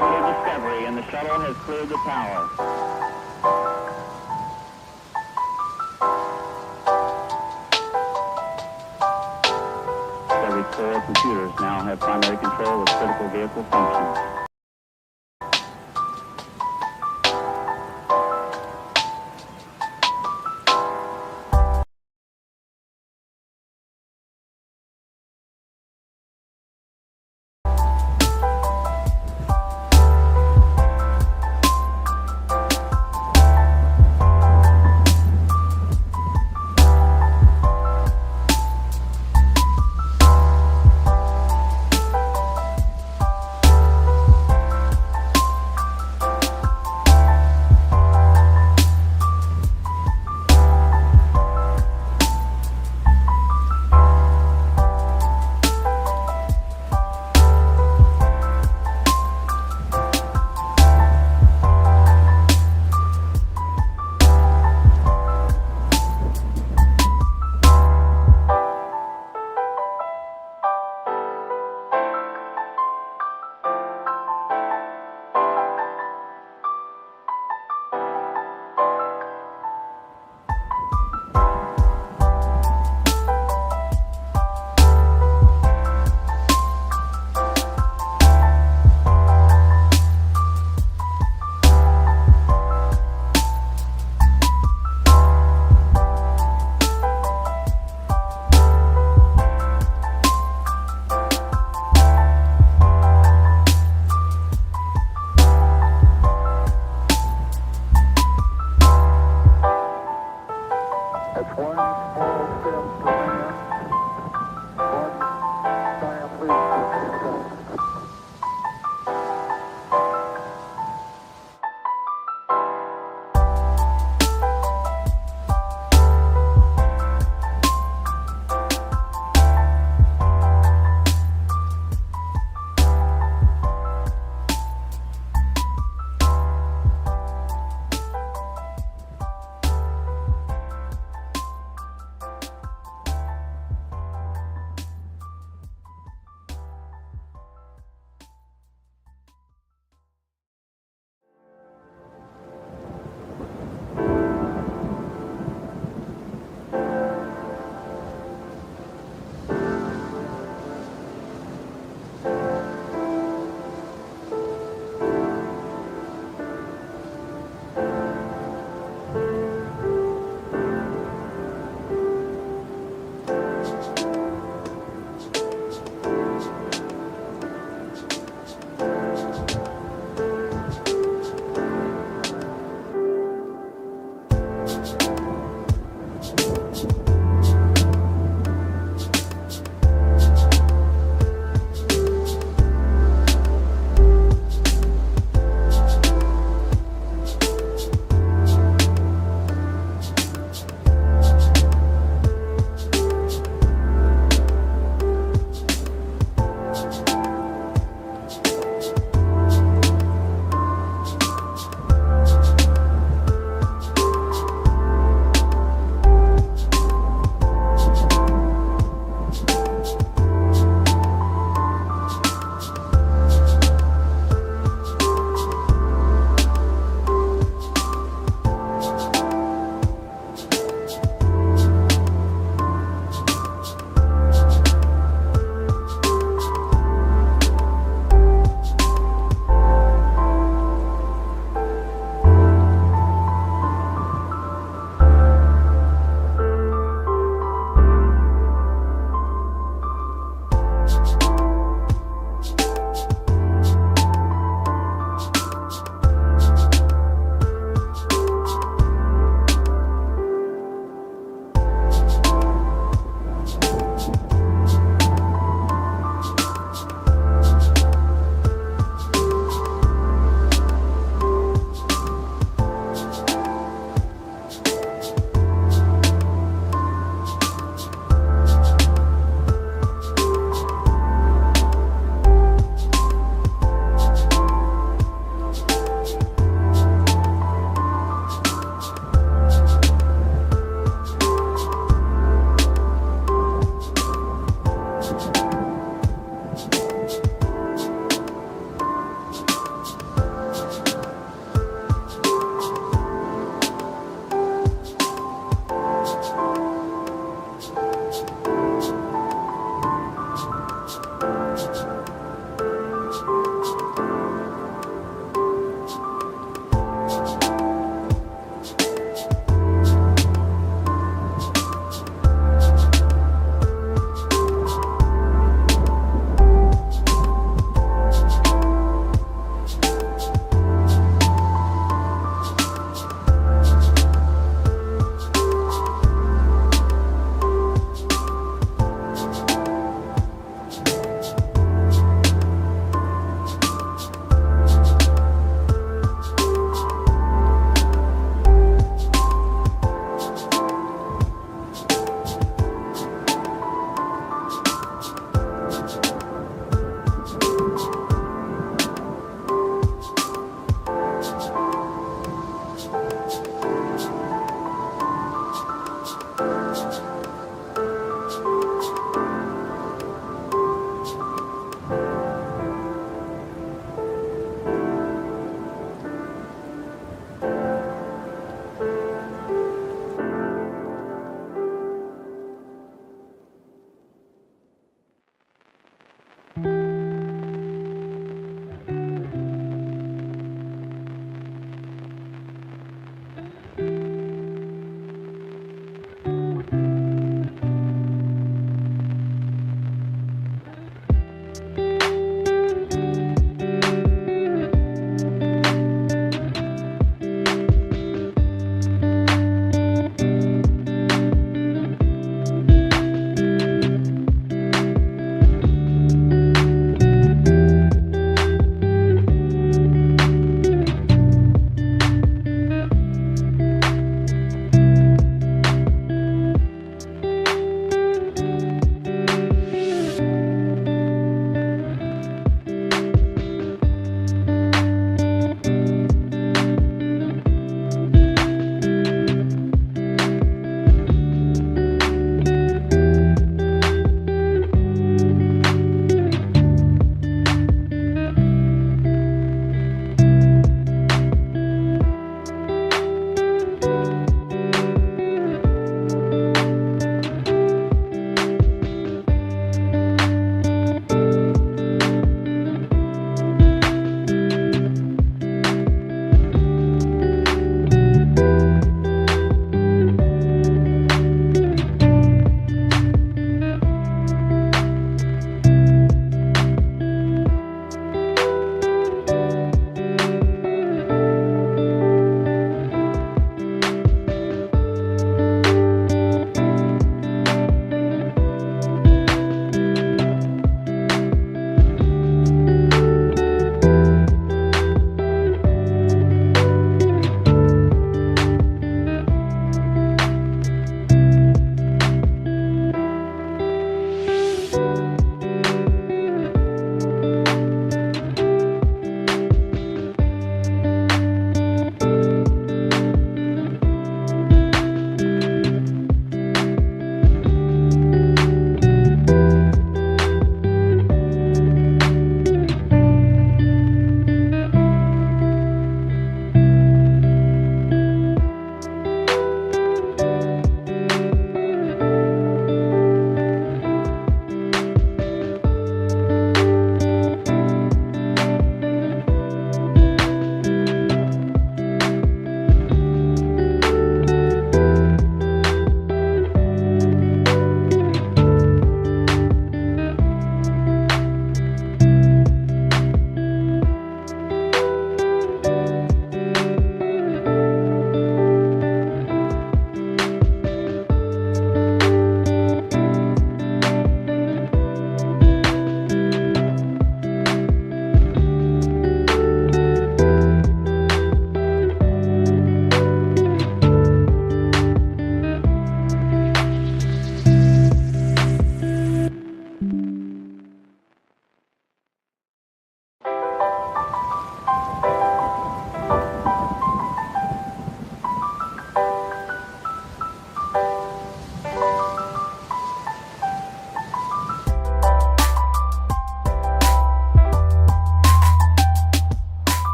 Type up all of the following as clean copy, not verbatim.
New Discovery, and the shuttle has cleared the tower. Discovery's core computers now have primary control of critical vehicle functions.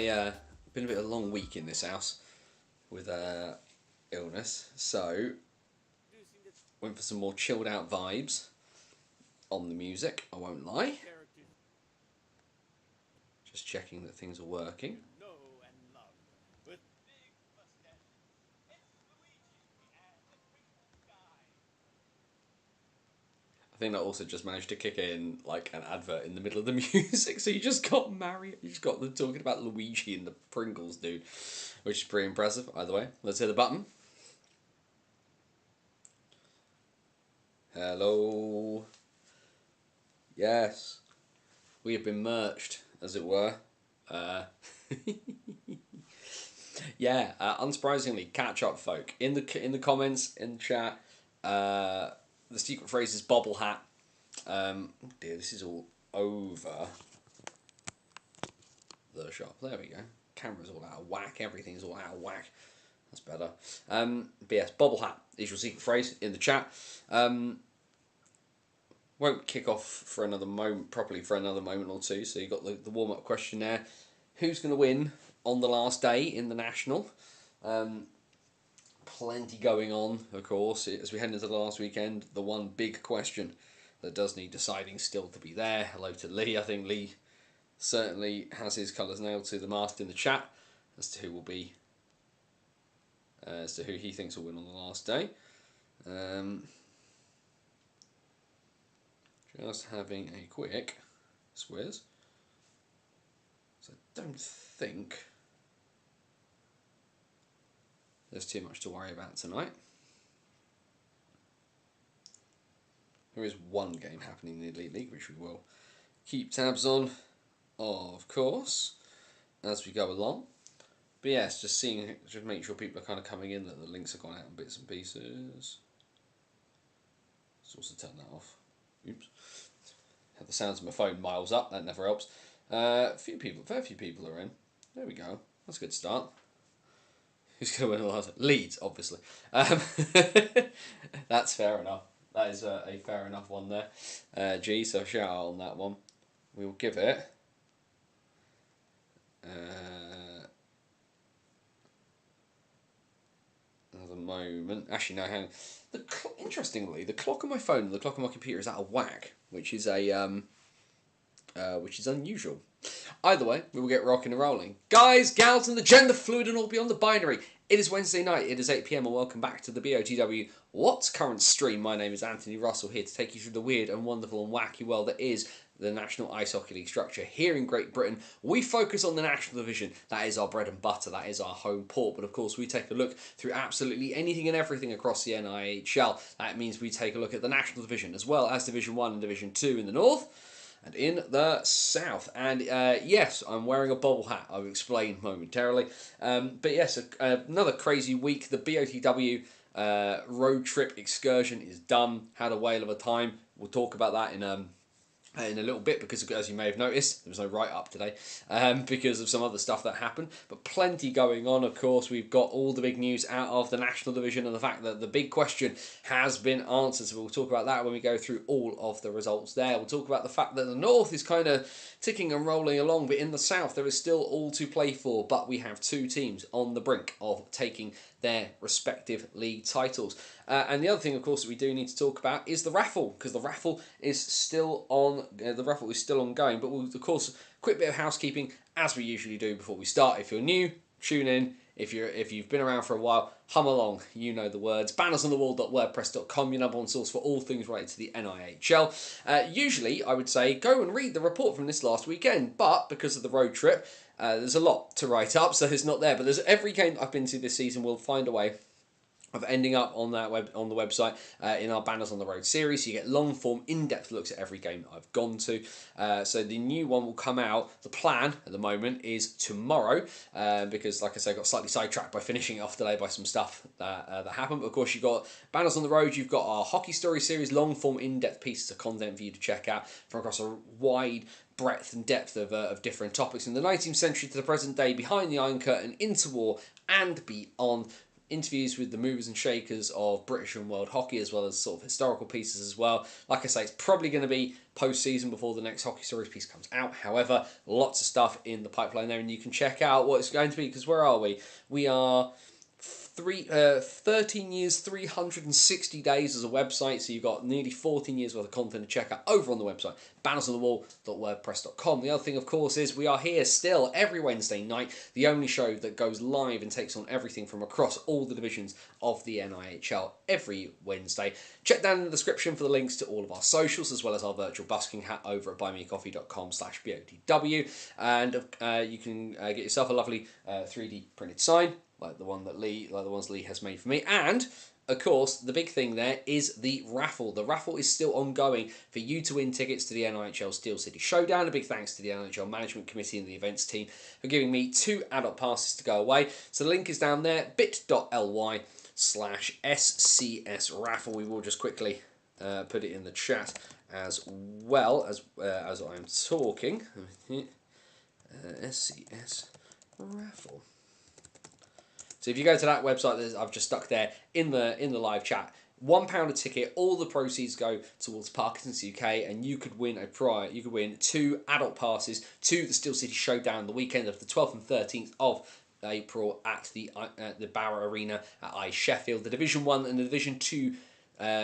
been a bit of a long week in this house with illness, so went for some more chilled out vibes on the music. I won't lie. Just checking that things are working. I think that also just managed to kick in like an advert in the middle of the music. So you just got Mario, you just got them talking about Luigi and the Pringles dude, which is pretty impressive. Either way, let's hit the button. Hello. Yes, we have been merged, as it were. Yeah, unsurprisingly, catch up, folk. In the comments, in the chat, the secret phrase is bobble hat. Oh dear, this is all over the shop. There we go. Camera's all out of whack. Everything's all out of whack. That's better. But yes, bobble hat is your secret phrase in the chat. Won't kick off for another moment, properly for another moment or two. So you got the warm up question there. Who's going to win on the last day in the national? Plenty going on, of course, as we head into the last weekend. The one big question that does need deciding still to be there. Hello to Lee. I think Lee certainly has his colours nailed to the mast in the chat as to who will be, as to who he thinks will win on the last day. Just having a quick squiz. So I don't think there's too much to worry about tonight. There is one game happening in the Elite League, which we will keep tabs on, of course, as we go along. But yes, just make sure people are kind of coming in, that the links have gone out in bits and pieces. Let's also turn that off. Oops. Have the sounds of my phone miles up, that never helps. Fair few people are in. There we go. That's a good start. Who's going to win the last? Leeds, obviously. That's fair enough. That is a fair enough one there. G, so shout out on that one. We will give it another moment. Actually, no, hang on. Interestingly, the clock on my phone and the clock on my computer is out of whack, which is unusual. Either way, we will get rocking and rolling. Guys, gals, and the gender fluid and all beyond the binary. It is Wednesday night, it is 8 PM, and welcome back to the BOTW What's Current stream. My name is Anthony Russell, here to take you through the weird and wonderful and wacky world that is the National Ice Hockey League structure here in Great Britain. We focus on the National Division. That is our bread and butter. That is our home port. But of course, we take a look through absolutely anything and everything across the NIHL. That means we take a look at the National Division as well as Division 1 and Division 2 in the north and in the south. And yes, I'm wearing a bobble hat. I'll explain momentarily. But yes, another crazy week. The BOTW road trip excursion is done. Had a whale of a time. We'll talk about that in a little bit, because as you may have noticed, there was no write-up today because of some other stuff that happened, but plenty going on. Of course, we've got all the big news out of the National Division and the fact that the big question has been answered, so we'll talk about that when we go through all of the results there. We'll talk about the fact that the North is kind of ticking and rolling along, but in the South there is still all to play for, but we have two teams on the brink of taking their respective league titles. And the other thing, of course, that we do need to talk about is the raffle, because the raffle is still on. The raffle is still ongoing. But we'll, of course, quick bit of housekeeping as we usually do before we start. If you're new, tune in. If you've been around for a while, hum along. You know the words. bannersonthewall.wordpress.com, your number one source for all things related to the NIHL. Usually, I would say go and read the report from this last weekend, but because of the road trip, there's a lot to write up, so it's not there. But there's every game I've been to this season will find a way of ending up on that on the website in our Banners on the Road series. So you get long form, in-depth looks at every game that I've gone to. So the new one will come out. The plan at the moment is tomorrow, because like I say, I got slightly sidetracked by finishing it off today by some stuff that happened. But of course, you've got Banners on the Road. You've got our Hockey Story series, long form, in-depth pieces of content for you to check out from across a wide breadth and depth of different topics in the 19th century to the present day, behind the Iron Curtain, into war and beyond. interviews with the movers and shakers of British and world hockey, as well as sort of historical pieces as well. Like I say, it's probably going to be post-season before the next Hockey Stories piece comes out. However, lots of stuff in the pipeline there, and you can check out what it's going to be, because where are we? We are 13 years, 360 days as a website, so you've got nearly 14 years worth of content to check out over on the website, bannersonthewall.wordpress.com. The other thing, of course, is we are here still every Wednesday night, the only show that goes live and takes on everything from across all the divisions of the NIHL every Wednesday. Check down in the description for the links to all of our socials, as well as our virtual busking hat over at buymeacoffee.com/BOTW, and you can get yourself a lovely 3D printed sign, like the ones Lee has made for me. And of course, the big thing there is the raffle. The raffle is still ongoing for you to win tickets to the NIHL Steel City Showdown. A big thanks to the NIHL Management Committee and the events team for giving me 2 adult passes to go away. So the link is down there, bit.ly/SCS raffle. We will just quickly put it in the chat as well as I'm talking. SCS raffle. So if you go to that website, I've just stuck there in the live chat, £1 a ticket. All the proceeds go towards Parkinson's UK, and you could win You could win 2 adult passes to the Steel City Showdown the weekend of the 12th and 13th of April at the Bauer Arena at Sheffield. The Division 1 and the Division 2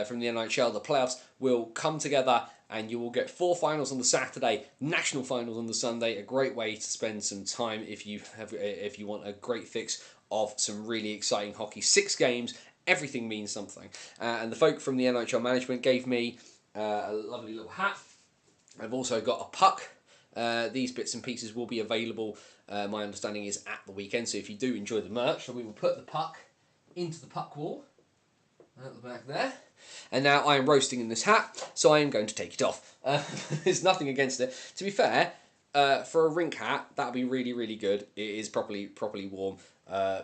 from the NIHL, the playoffs, will come together, and you will get 4 finals on the Saturday, national finals on the Sunday. A great way to spend some time if you want a great fix of some really exciting hockey. 6 games, everything means something. And the folk from the NIHL management gave me a lovely little hat. I've also got a puck. These bits and pieces will be available, my understanding is, at the weekend. So if you do enjoy the merch, so we will put the puck into the puck wall at the back there. And now I am roasting in this hat, so I am going to take it off. There's nothing against it. To be fair, for a rink hat, that would be really, really good. It is properly warm.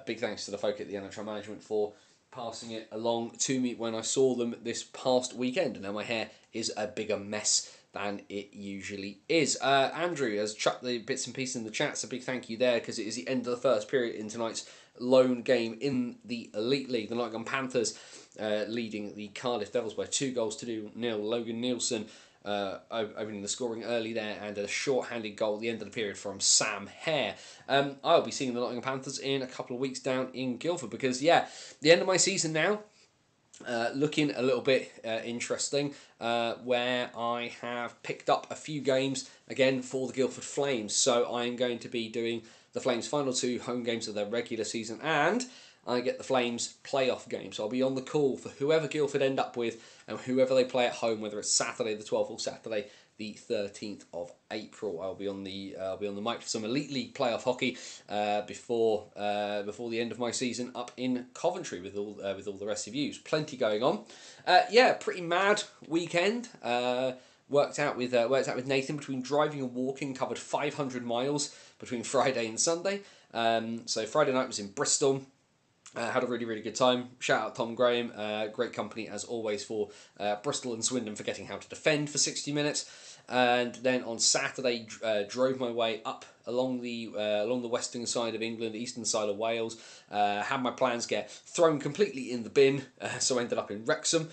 Big thanks to the folk at the NIHL management for passing it along to me when I saw them this past weekend. And now my hair is a bigger mess than it usually is. Andrew has chucked the bits and pieces in the chat, so big thank you there, because it is the end of the first period in tonight's lone game in the Elite League. The Nottingham Panthers leading the Cardiff Devils by 2-0. Logan Nielsen opening the scoring early there, and a short-handed goal at the end of the period from Sam Hare. I'll be seeing the Nottingham Panthers in a couple of weeks down in Guildford, because, yeah, the end of my season now, looking a little bit interesting, where I have picked up a few games, again, for the Guildford Flames. So I'm going to be doing the Flames' final 2 home games of their regular season, and I get the Flames playoff game. So I'll be on the call for whoever Guildford end up with and whoever they play at home, whether it's Saturday the 12th or Saturday the 13th of April. I'll be on the mic for some Elite League playoff hockey before the end of my season up in Coventry with all the rest of you. Plenty going on. Yeah, pretty mad weekend. Worked out with Nathan between driving and walking. Covered 500 miles between Friday and Sunday. So Friday night was in Bristol. Had a really, really good time. Shout out Tom Graham. Great company as always for Bristol and Swindon, forgetting how to defend for 60 minutes. And then on Saturday, drove my way up along the western side of England, eastern side of Wales. Had my plans get thrown completely in the bin, so I ended up in Wrexham,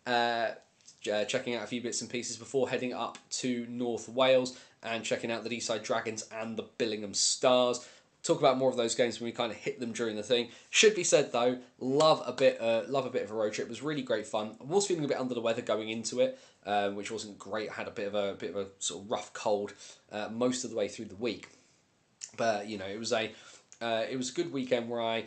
checking out a few bits and pieces before heading up to North Wales and checking out the Deeside Dragons and the Billingham Stars. Talk about more of those games when we kind of hit them during the thing. Should be said though, love a bit of a road trip. It was really great fun. I was feeling a bit under the weather going into it, which wasn't great. I had a bit of a sort of rough cold most of the way through the week, but you know, it was a good weekend where I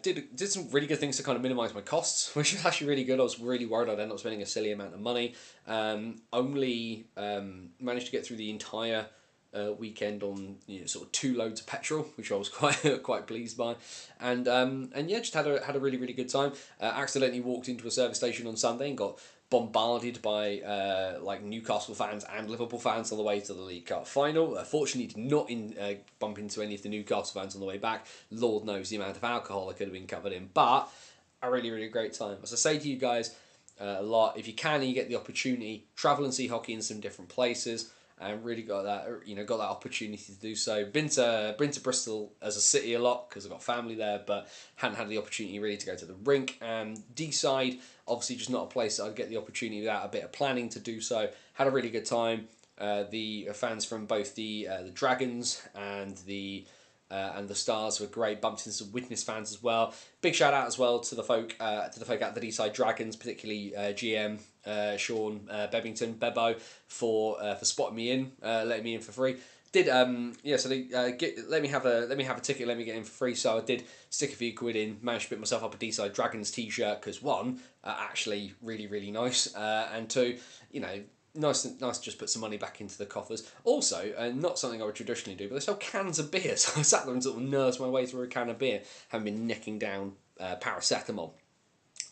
did some really good things to kind of minimise my costs, which was actually really good. I was really worried I'd end up spending a silly amount of money. Only managed to get through the entire weekend on sort of 2 loads of petrol, which I was quite pleased by, and yeah, just had a really, really good time. Accidentally walked into a service station on Sunday and got bombarded by like Newcastle fans and Liverpool fans on the way to the League Cup final. Fortunately, did not bump into any of the Newcastle fans on the way back. Lord knows the amount of alcohol I could have been covered in, but a really, really great time. As I say to you guys a lot, if you can and you get the opportunity, travel and see hockey in some different places. and really got that opportunity to do so. Been to Bristol as a city a lot because I've got family there, but hadn't had the opportunity really to go to the rink. And Deeside, obviously, just not a place that I'd get the opportunity without a bit of planning to do so. Had a really good time. The fans from both the Dragons and the Stars were great. Bumped into some Witness fans as well. Big shout out as well to the folk at the Deeside Dragons, particularly GM Sean Bebbington Bebo for spotting me in, letting me in for free. So they let me have a ticket, let me get in for free. So I did stick a few quid in, managed to pick myself up a Deeside Dragons t-shirt because one, actually really nice, and two, nice to just put some money back into the coffers. Also, not something I would traditionally do, but they sell cans of beer. So I sat there and sort of nursed my way through a can of beer, having been necking down paracetamol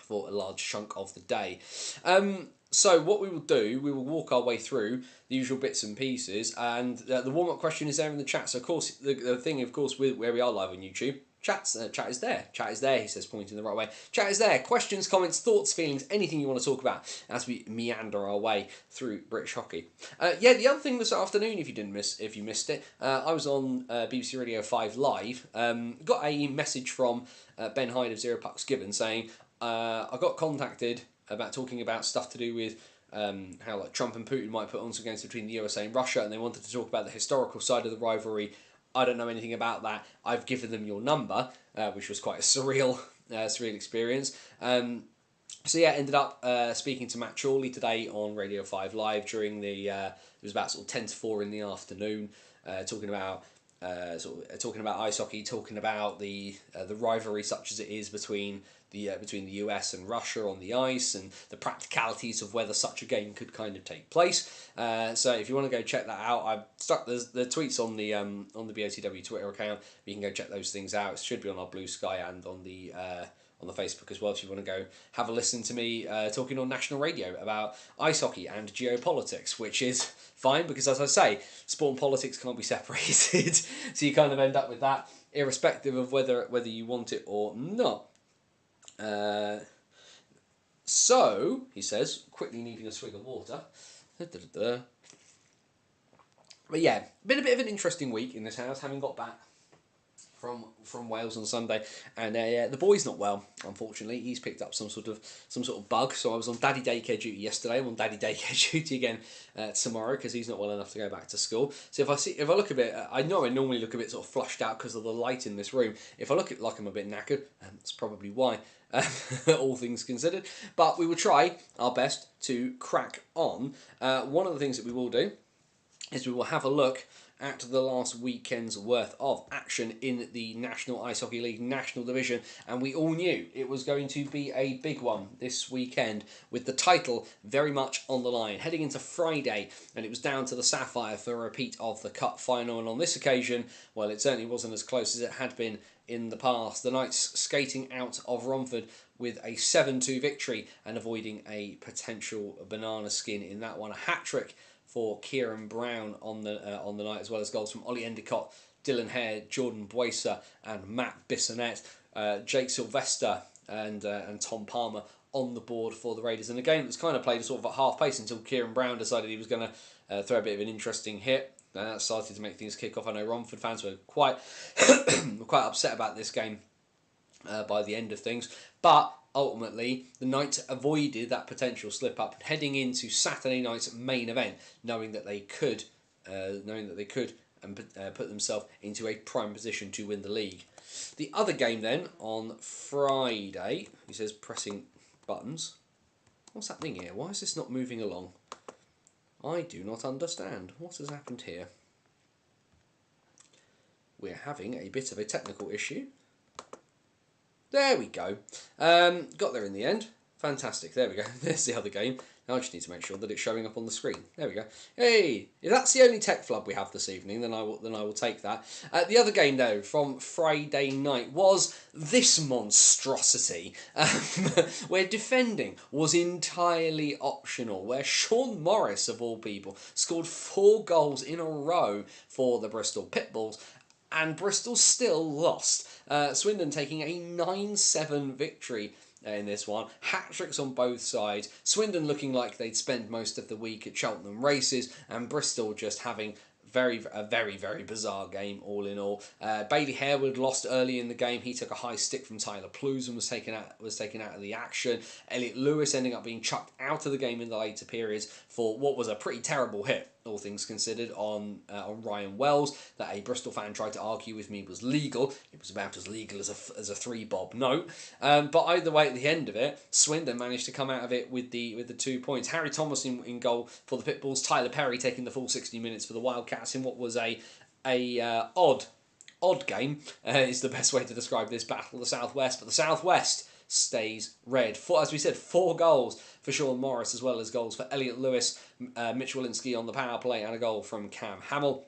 for a large chunk of the day. So what we will do, we will walk our way through the usual bits and pieces, and the warm-up question is there in the chat. So of course, the thing, of course, where we are live on YouTube, chat is there, he says, pointing the right way. Chat is there. Questions, comments, thoughts, feelings, anything you want to talk about as we meander our way through British hockey. The other thing this afternoon, if you missed it, I was on BBC Radio 5 Live. Got a message from Ben Hyde of Zero Pucks Given saying, I got contacted about talking about stuff to do with how Trump and Putin might put on some games between the USA and Russia, and they wanted to talk about the historical side of the rivalry. I don't know anything about that. I've given them your number, which was quite a surreal experience. Ended up speaking to Matt Chorley today on Radio 5 Live during it was about sort of 10 to 4 in the afternoon, talking about ice hockey, talking about the rivalry such as it is between the US and Russia on the ice, and the practicalities of whether such a game could kind of take place. So if you want to go check that out, I've stuck the tweets on the BOTW Twitter account. You can go check those things out. It should be on our Blue Sky and on the Facebook as well, if you want to go have a listen to me talking on national radio about ice hockey and geopolitics, which is fine because, as I say, sport and politics can't be separated. So you kind of end up with that, irrespective of whether you want it or not. So, he says, quickly needing a swig of water. But yeah, been a bit of an interesting week in this house, having got back from Wales on Sunday, and the boy's not well, unfortunately. He's picked up some sort of bug, so I was on daddy daycare duty yesterday. I'm on daddy daycare duty again tomorrow because he's not well enough to go back to school. So if I look a bit, I know I normally look a bit sort of flushed out because of the light in this room. If I look like I'm a bit knackered, that's probably why. All things considered, but we will try our best to crack on. One of the things that we will do is we will have a look at the last weekend's worth of action in the National Ice Hockey League National Division, and we all knew it was going to be a big one this weekend, with the title very much on the line. Heading into Friday, and it was down to the Sapphire for a repeat of the Cup final, and on this occasion, well, it certainly wasn't as close as it had been in the past. The Knights skating out of Romford with a 7-2 victory and avoiding a potential banana skin in that one. A hat-trick for Kieran Brown on the night, as well as goals from Ollie Endicott, Dylan Hare, Jordan Boycer and Matt Bissonette. Jake Sylvester and Tom Palmer on the board for the Raiders. And a game that's kind of played sort of at half pace until Kieran Brown decided he was going to throw a bit of an interesting hit. And that started to make things kick off. I know Romford fans were quite upset about this game by the end of things. But ultimately, the Knights avoided that potential slip-up, heading into Saturday night's main event, knowing that they could put themselves into a prime position to win the league. The other game then, on Friday, he says pressing buttons. What's happening here? Why is this not moving along? I do not understand. What has happened here? We're having a bit of a technical issue. There we go. Got there in the end. Fantastic. There we go. There's the other game. Now I just need to make sure that it's showing up on the screen. There we go. Hey, if that's the only tech flub we have this evening, then I will take that. The other game though from Friday night was this monstrosity, where defending was entirely optional. Where Sean Morris, of all people, scored 4 goals in a row for the Bristol Pitbulls. and Bristol still lost. Swindon taking a 9-7 victory in this one. Hat-tricks on both sides. Swindon looking like they'd spend most of the week at Cheltenham races, and Bristol just having a very bizarre game all in all. Bailey Harewood lost early in the game. He took a high stick from Tyler Plews and was taken out of the action. Elliot Lewis ending up being chucked out of the game in the later periods for what was a pretty terrible hit, all things considered, on Ryan Wells, that a Bristol fan tried to argue with me was legal. It was about as legal as a 3-bob note. But either way, at the end of it, Swindon managed to come out of it with the 2 points. Harry Thomas in goal for the Pitbulls. Tyler Perry taking the full 60 minutes for the Wildcats in what was a odd game, is the best way to describe this battle of the Southwest. But the Southwest stays red. As we said, 4 goals for Sean Morris, as well as goals for Elliot Lewis, Mitch Walensky on the power play, and a goal from Cam Hamill.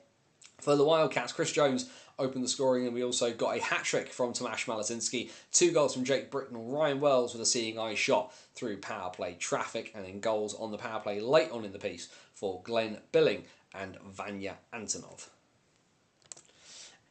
For the Wildcats, Chris Jones opened the scoring, and we also got a hat-trick from Tomasz Malazinski, 2 goals from Jake Bricknell, Ryan Wells with a seeing eye shot through power play traffic, and then goals on the power play late on in the piece for Glenn Billing and Vanya Antonov.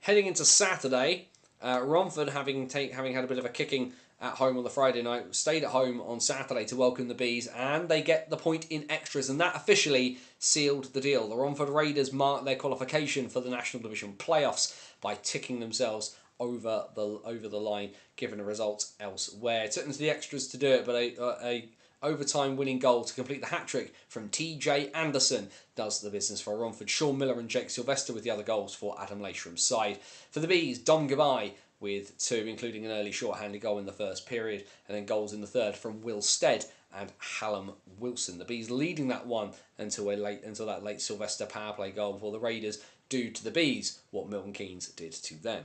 Heading into Saturday, Romford, having had a bit of a kicking at home on the Friday night, stayed at home on Saturday to welcome the Bees, and they get the point in extras, and that officially sealed the deal. The Romford Raiders marked their qualification for the National Division playoffs by ticking themselves over the line, given the results elsewhere. It took them to the extras to do it, but a overtime winning goal to complete the hat-trick from TJ Anderson does the business for Romford. Sean Miller and Jake Sylvester with the other goals for Adam Laceram's side. For the Bees, Dom Gabai with 2, including an early short-handed goal in the first period, and then goals in the third from Will Stead and Hallam Wilson. The Bees leading that one until that late Sylvester power play goal before the Raiders do to the Bees what Milton Keynes did to them.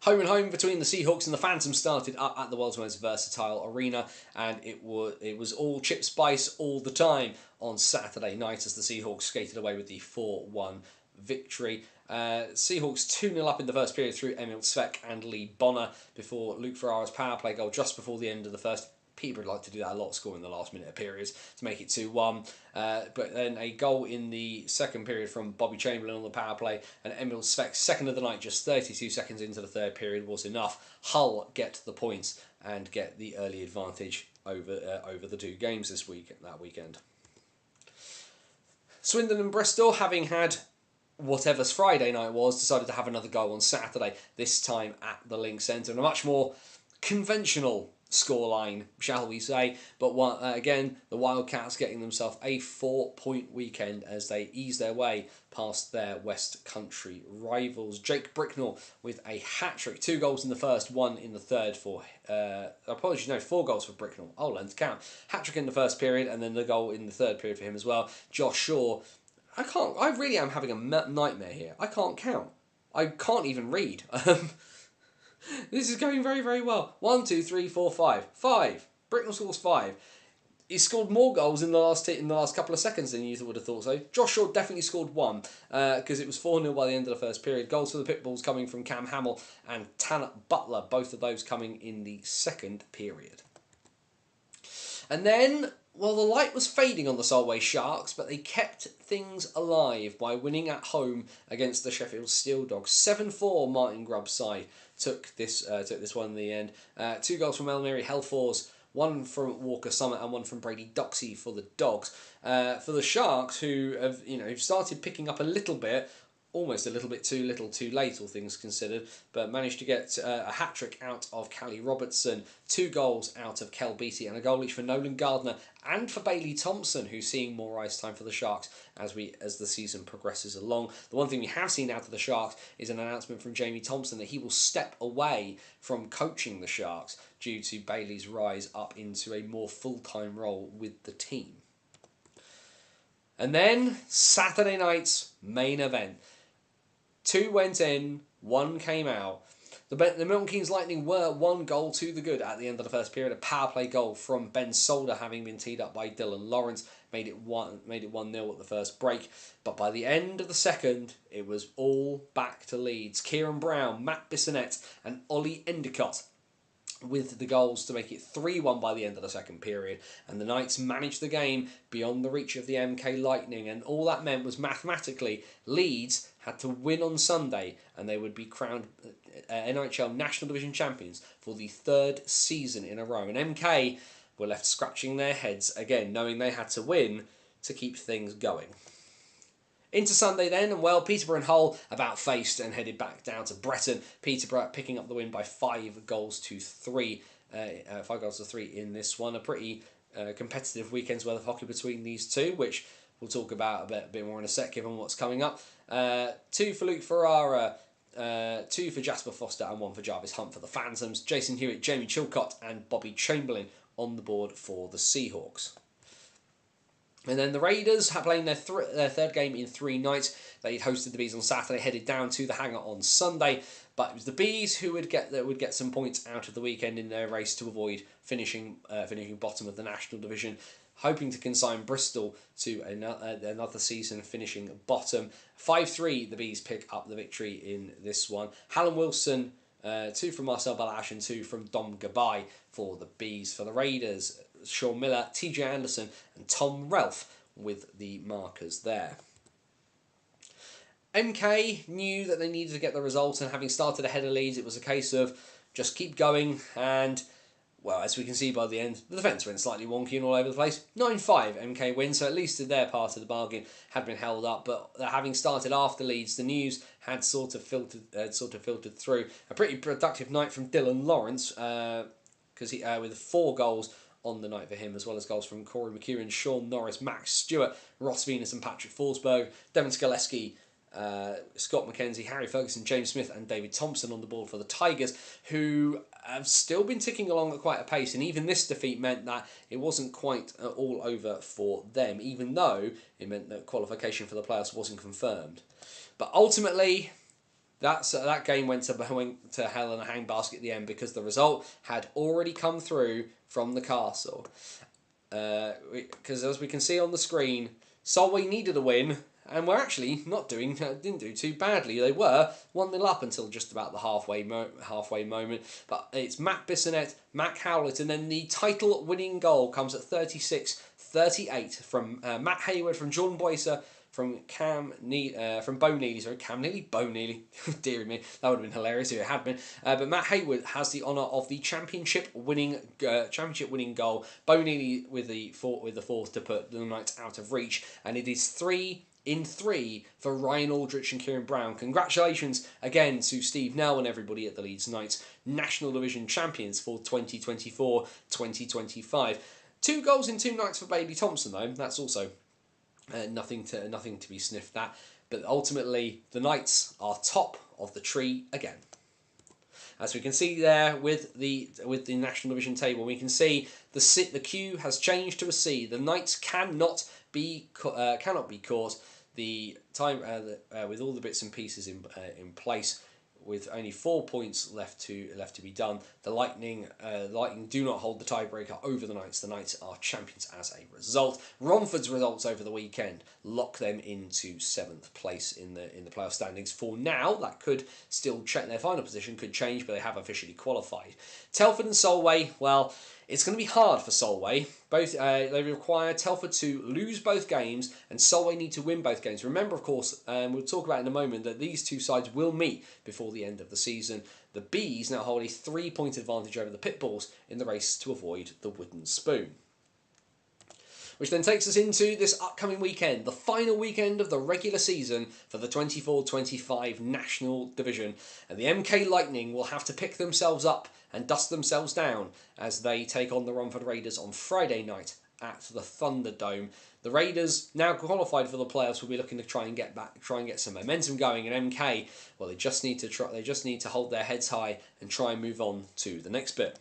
Home and home between the Seahawks and the Phantoms started up at the world's most versatile arena, and it was all chip spice all the time on Saturday night as the Seahawks skated away with the 4-1 victory. Seahawks 2-0 up in the first period through Emil Svek and Lee Bonner before Luke Ferrara's power play goal just before the end of the first. Peterborough like to do that a lot, scoring the last minute of periods to make it 2-1. But then a goal in the second period from Bobby Chamberlain on the power play, and Emil Svek's second of the night just 32 seconds into the third period was enough. Hull get the points and get the early advantage over the 2 games that weekend. Swindon and Bristol, having had whatever's Friday night was, decided to have another go on Saturday, this time at the Link Centre, and a much more conventional scoreline, shall we say, but again, the Wildcats getting themselves a 4-point weekend as they ease their way past their West Country rivals. Jake Bricknell with a hat-trick, 2 goals in the first, 1 in the third for 4 goals for Bricknell. I'll learn to count. Hat-trick in the first period, and then the goal in the third period for him as well. Josh Shaw, I really am having a nightmare here. I can't count. I can't even read. This is going very, very well. 1, 2, 3, 4, 5. 5. Bricknell scores 5. He scored more goals in the last couple of seconds than you would have thought so. Josh Shaw definitely scored 1 because it was 4-0 by the end of the first period. Goals for the Pitbulls coming from Cam Hamill and Tanner Butler, both of those coming in the second period. And then, well, the light was fading on the Solway Sharks, but they kept things alive by winning at home against the Sheffield Steel Dogs. 7-4 Martin Grubb's side took this one in the end. 2 goals from Elmeri Helfors, 1 from Walker Summit and 1 from Brady Doxey for the Dogs. For the Sharks, who have started picking up a little bit, almost a little bit too little too late, all things considered, but managed to get a hat-trick out of Callie Robertson, 2 goals out of Kel Beattie, and a goal each for Nolan Gardner and for Bailey Thompson, who's seeing more ice time for the Sharks as the season progresses along. The one thing we have seen out of the Sharks is an announcement from Jamie Thompson that he will step away from coaching the Sharks due to Bailey's rise up into a more full-time role with the team. And then Saturday night's main event. 2 went in, 1 came out. The Milton Keynes Lightning were 1 goal to the good at the end of the first period. A power play goal from Ben Solder, having been teed up by Dylan Lawrence, made it 1-0 at the first break. But by the end of the second, it was all back to Leeds. Kieran Brown, Matt Bissonette and Ollie Endicott with the goals to make it 3-1 by the end of the second period, and the Knights managed the game beyond the reach of the MK Lightning, and all that meant was mathematically Leeds had to win on Sunday and they would be crowned NHL National Division champions for the third season in a row, and MK were left scratching their heads again, knowing they had to win to keep things going. Into Sunday then, and well, Peterborough and Hull about faced and headed back down to Bretton. Peterborough picking up the win by 5-3. 5-3 in this one. A pretty competitive weekend's worth of hockey between these two, which we'll talk about a bit more in a sec, given what's coming up. 2 for Luke Ferrara, 2 for Jasper Foster, and 1 for Jarvis Hunt for the Phantoms. Jason Hewitt, Jamie Chilcott, and Bobby Chamberlain on the board for the Seahawks. And then the Raiders are playing their third game in 3 nights. They hosted the Bees on Saturday, headed down to the Hangar on Sunday. But it was the Bees who would get some points out of the weekend in their race to avoid finishing bottom of the National Division, hoping to consign Bristol to another season finishing bottom. 5-3, the Bees pick up the victory in this one. Hallam Wilson, 2 from Marcel Balash and 2 from Dom Gabai for the Bees. For the Raiders, Sean Miller, TJ Anderson and Tom Relf with the markers there. MK knew that they needed to get the result, and having started ahead of Leeds, it was a case of just keep going, and well, as we can see by the end, the defence went slightly wonky and all over the place. 9-5 MK win, so at least their part of the bargain had been held up, but having started after Leeds, the news had sort of filtered through. A pretty productive night from Dylan Lawrence, because he with 4 goals on the night for him, as well as goals from Corey McEwen, Sean Norris, Max Stewart, Ross Venus and Patrick Forsberg, Devon Skaleski, Scott McKenzie, Harry Ferguson, James Smith and David Thompson on the board for the Tigers, who have still been ticking along at quite a pace, and even this defeat meant that it wasn't quite all over for them, even though it meant that qualification for the playoffs wasn't confirmed. But ultimately, that game went to hell in a handbasket at the end, because the result had already come through from the castle. Because as we can see on the screen, Solway needed a win, and we're actually didn't do too badly. They were 1-0 up until just about the halfway moment. But it's Matt Bissonette, Matt Howlett, and then the title-winning goal comes at 36-38 from Matt Hayward, from Jordan Boycer, from Bo Neely, dearie me, that would have been hilarious if it had been. But Matt Hayward has the honour of the championship winning goal. Bo Neely with the fourth to put the Knights out of reach, and it is 3-3 for Ryan Aldrich and Kieran Brown. Congratulations again to Steve Nell and everybody at the Leeds Knights, National Division champions for 2024-2025. 2 goals in 2 nights for Bailey Thompson, though. That's also nothing to be sniffed at. But ultimately, the Knights are top of the tree again. As we can see there with the National Division table, we can see the Q has changed to a C. The Knights cannot be caught. The time with all the bits and pieces in place, with only 4 points left to be done. The Lightning do not hold the tiebreaker over the Knights. The Knights are champions as a result. Romford's results over the weekend lock them into 7th place in the playoff standings. For now, that could still check. Their final position could change, but they have officially qualified. Telford and Solway, well, it's going to be hard for Solway. They require Telford to lose both games, and Solway need to win both games. Remember, of course, we'll talk about in a moment, that these two sides will meet before the end of the season. The Bees now hold a 3-point advantage over the Pitbulls in the race to avoid the wooden spoon. Which then takes us into this upcoming weekend, the final weekend of the regular season for the 24-25 National Division. And the MK Lightning will have to pick themselves up and dust themselves down as they take on the Romford Raiders on Friday night at the Thunderdome. The Raiders, now qualified for the playoffs, will be looking to try and get some momentum going. And MK, well, they just need to hold their heads high and try and move on to the next bit.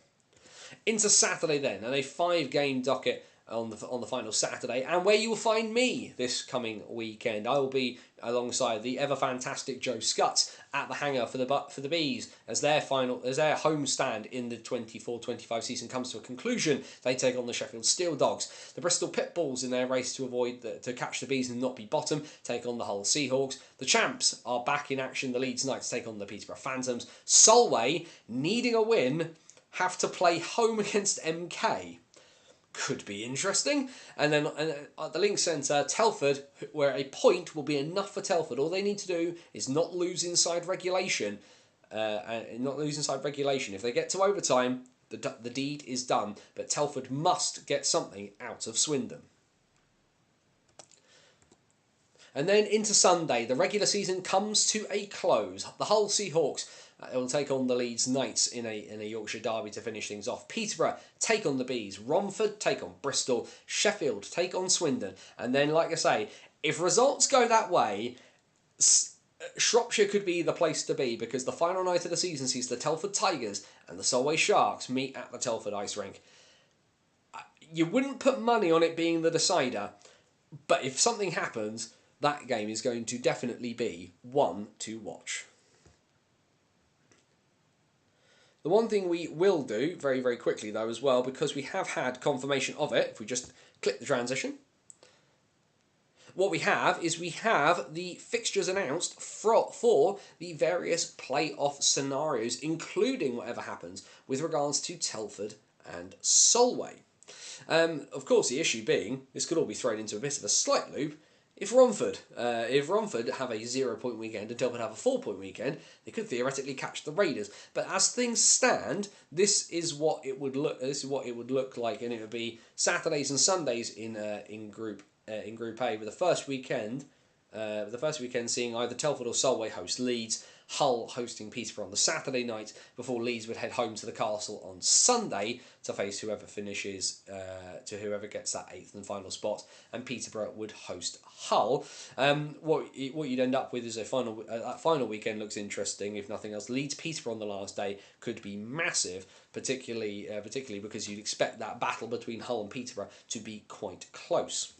Into Saturday then, and a 5-game docket on the final Saturday, and where you will find me this coming weekend. I will be alongside the ever fantastic Joe Scutts at the Hangar for the Bees as their home stand in the 24-25 season comes to a conclusion. They take on the Sheffield Steel Dogs. The Bristol Pitbulls, in their race to catch the Bees and not be bottom, take on the Hull Seahawks. The Champs are back in action. The Leeds Knights take on the Peterborough Phantoms. Solway, needing a win, have to play home against MK. Could be interesting. And then at the Link Centre, Telford, where a point will be enough for Telford. All they need to do is not lose inside regulation. If they get to overtime, the deed is done. But Telford must get something out of Swindon. And then into Sunday, the regular season comes to a close. The Hull Seahawks will take on the Leeds Knights in a Yorkshire derby to finish things off. Peterborough take on the Bees. Romford take on Bristol. Sheffield take on Swindon. And then, like I say, if results go that way, Shropshire could be the place to be, because the final night of the season sees the Telford Tigers and the Solway Sharks meet at the Telford Ice Rink. You wouldn't put money on it being the decider, but if something happens, that game is going to definitely be one to watch. The one thing we will do very, very quickly, though, as well, because we have had confirmation of it, if we just click the transition, what we have is the fixtures announced for the various playoff scenarios, including whatever happens with regards to Telford and Solway. Of course, the issue being, this could all be thrown into a bit of a slight loop. If Romford have a 0-point weekend and Telford have a 4-point weekend, they could theoretically catch the Raiders. But as things stand, this is what it would look like, and it would be Saturdays and Sundays in Group A, with the first weekend seeing either Telford or Solway host Leeds, Hull hosting Peterborough on the Saturday night, before Leeds would head home to the Castle on Sunday to face whoever finishes, whoever gets that 8th and final spot, and Peterborough would host Hull. What you'd end up with is that final weekend looks interesting, if nothing else. Leeds Peterborough on the last day could be massive, particularly because you'd expect that battle between Hull and Peterborough to be quite close.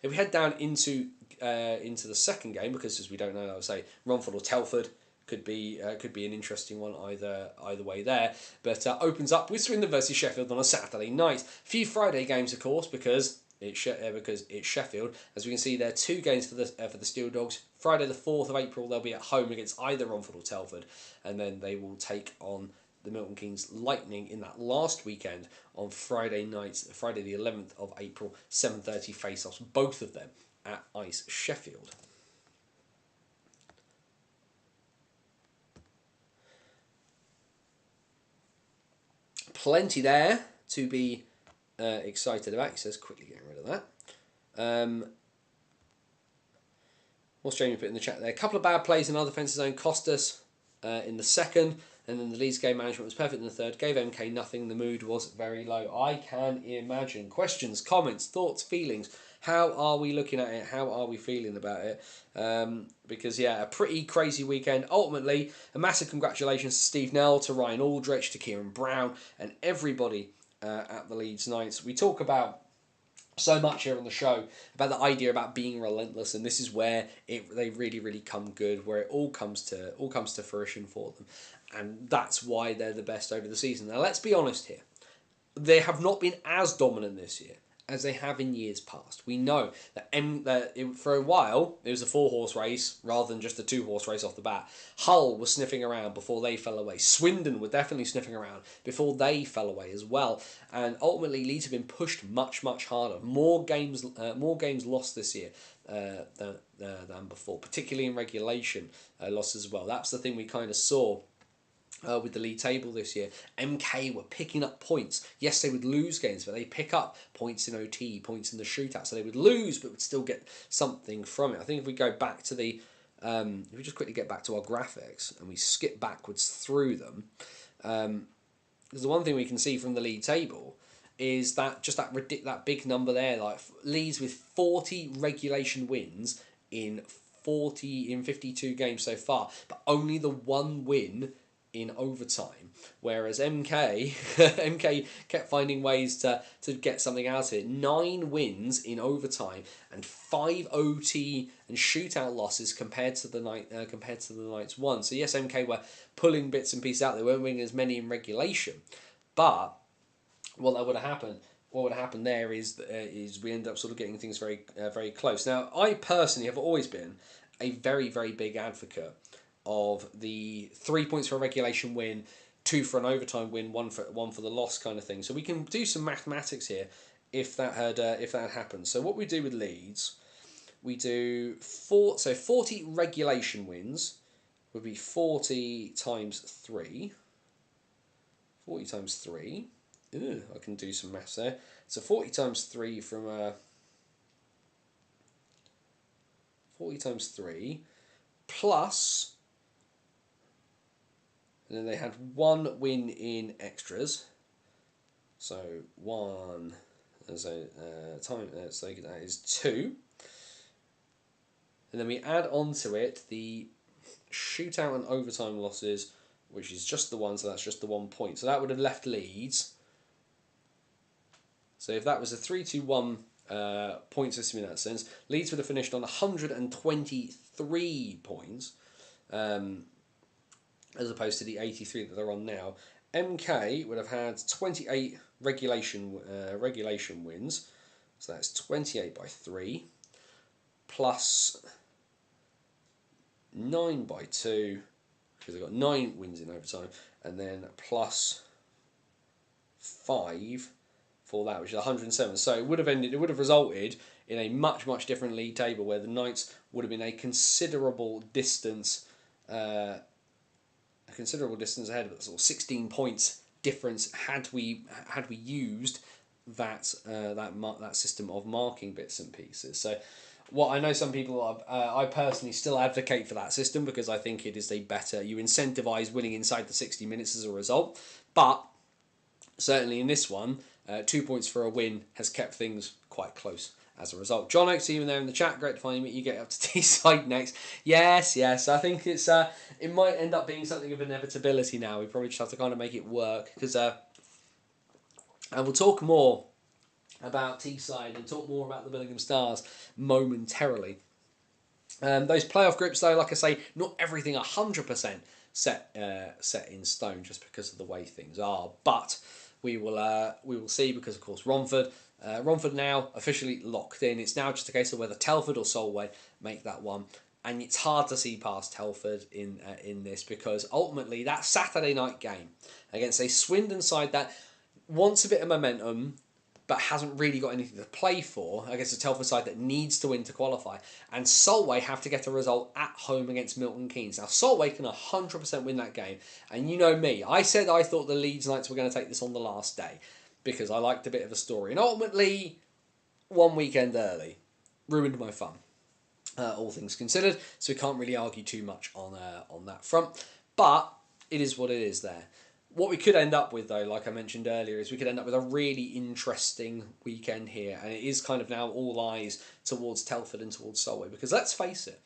If we head down into the second game, because as we don't know, I would say Romford or Telford could be an interesting one either way there. But opens up with Swindon versus Sheffield on a Saturday night. A few Friday games, of course, because it's Sheffield. As we can see, there are 2 games for the Steel Dogs. Friday the 4th of April, they'll be at home against either Romford or Telford, and then they will take on the Milton Keynes Lightning in that last weekend on Friday night, Friday the 11th of April, 7:30 face-offs, both of them at Ice Sheffield. Plenty there to be excited about. He says, quickly getting rid of that. What's Jamie put in the chat there? A couple of bad plays in our defensive zone cost us in the second, and then the Leeds game management was perfect in the third. Gave MK nothing. The mood was very low. I can imagine. Questions, comments, thoughts, feelings. How are we looking at it? How are we feeling about it? Because, yeah, a pretty crazy weekend. Ultimately, a massive congratulations to Steve Nell, to Ryan Aldrich, to Kieran Brown, and everybody at the Leeds Knights. We talk about so much here on the show about the idea about being relentless, and this is where they really, really come good, where it all comes to fruition for them, and that's why they're the best over the season. Now, let's be honest here. They have not been as dominant this year as they have in years past. We know that for a while it was a 4-horse race rather than just a 2-horse race off the bat. Hull was sniffing around before they fell away. Swindon were definitely sniffing around before they fell away as well. And ultimately, Leeds have been pushed much, much harder. More games lost this year than before, particularly in regulation losses as well. That's the thing we kind of saw with the league table this year. MK were picking up points. Yes, they would lose games, but they pick up points in OT, points in the shootout. So they would lose, but would still get something from it. I think if we go back to if we just quickly get back to our graphics and we skip backwards through them, because the one thing we can see from the league table is that just that big number there, like Leeds with 40 regulation wins in 52 games so far, but only the 1 win in overtime, whereas MK kept finding ways to get something out of it. 9 wins in overtime and 5 OT and shootout losses compared to the Knights 1. So yes, MK were pulling bits and pieces out. They weren't winning as many in regulation, but what would have happened there is we end up sort of getting things very very close. Now, I personally have always been a very, very big advocate of the 3 points for a regulation win, 2 for an overtime win, one for the loss kind of thing. So we can do some mathematics here if that had happened. So what we do with Leeds, we do 40 regulation wins would be 40 times 3. 40 times 3. Ooh, I can do some maths there. So 40 times 3 from 40 times 3 plus, and then they had 1 win in extras. So 1 as a time, so that is 2. And then we add on to it the shootout and overtime losses, which is just the 1, so that's just the 1 point. So that would have left Leeds. So if that was a 3-2-1 point system in that sense, Leeds would have finished on 123 points, as opposed to the 83 that they're on now. MK would have had 28 regulation wins, so that's 28 by 3, plus 9 by 2, because they've got 9 wins in overtime, and then plus 5 for that, which is 107. So it would have resulted in a much different league table where the Knights would have been a considerable distance ahead, but sort of 16 points difference had we used that system of marking bits and pieces. So what I know some people I personally still advocate for that system because I think it is a better, you incentivise winning inside the 60 minutes as a result, but certainly in this one, 2 points for a win has kept things quite close as a result. John Oakes, even there in the chat, great to find you get up to Teesside next. Yes, I think it's it might end up being something of inevitability now. We probably just have to kind of make it work, because and we'll talk more about Teesside and talk more about the Billingham Stars momentarily. Those playoff groups, though, like I say, not everything 100% set in stone just because of the way things are, but we will see, because of course Romford now officially locked in. It's now just a case of whether Telford or Solway make that one, and it's hard to see past Telford in this, because ultimately that Saturday night game against a Swindon side that wants a bit of momentum but hasn't really got anything to play for, against a Telford side that needs to win to qualify, and Solway have to get a result at home against Milton Keynes. Now Solway can 100% win that game, and you know me, I said I thought the Leeds Knights were going to take this on the last day, because I liked a bit of a story, and ultimately, one weekend early, ruined my fun, all things considered, so we can't really argue too much on that front, but it is what it is there. What we could end up with, though, like I mentioned earlier, is we could end up with a really interesting weekend here, and it is kind of now all eyes towards Telford and towards Solway, because let's face it,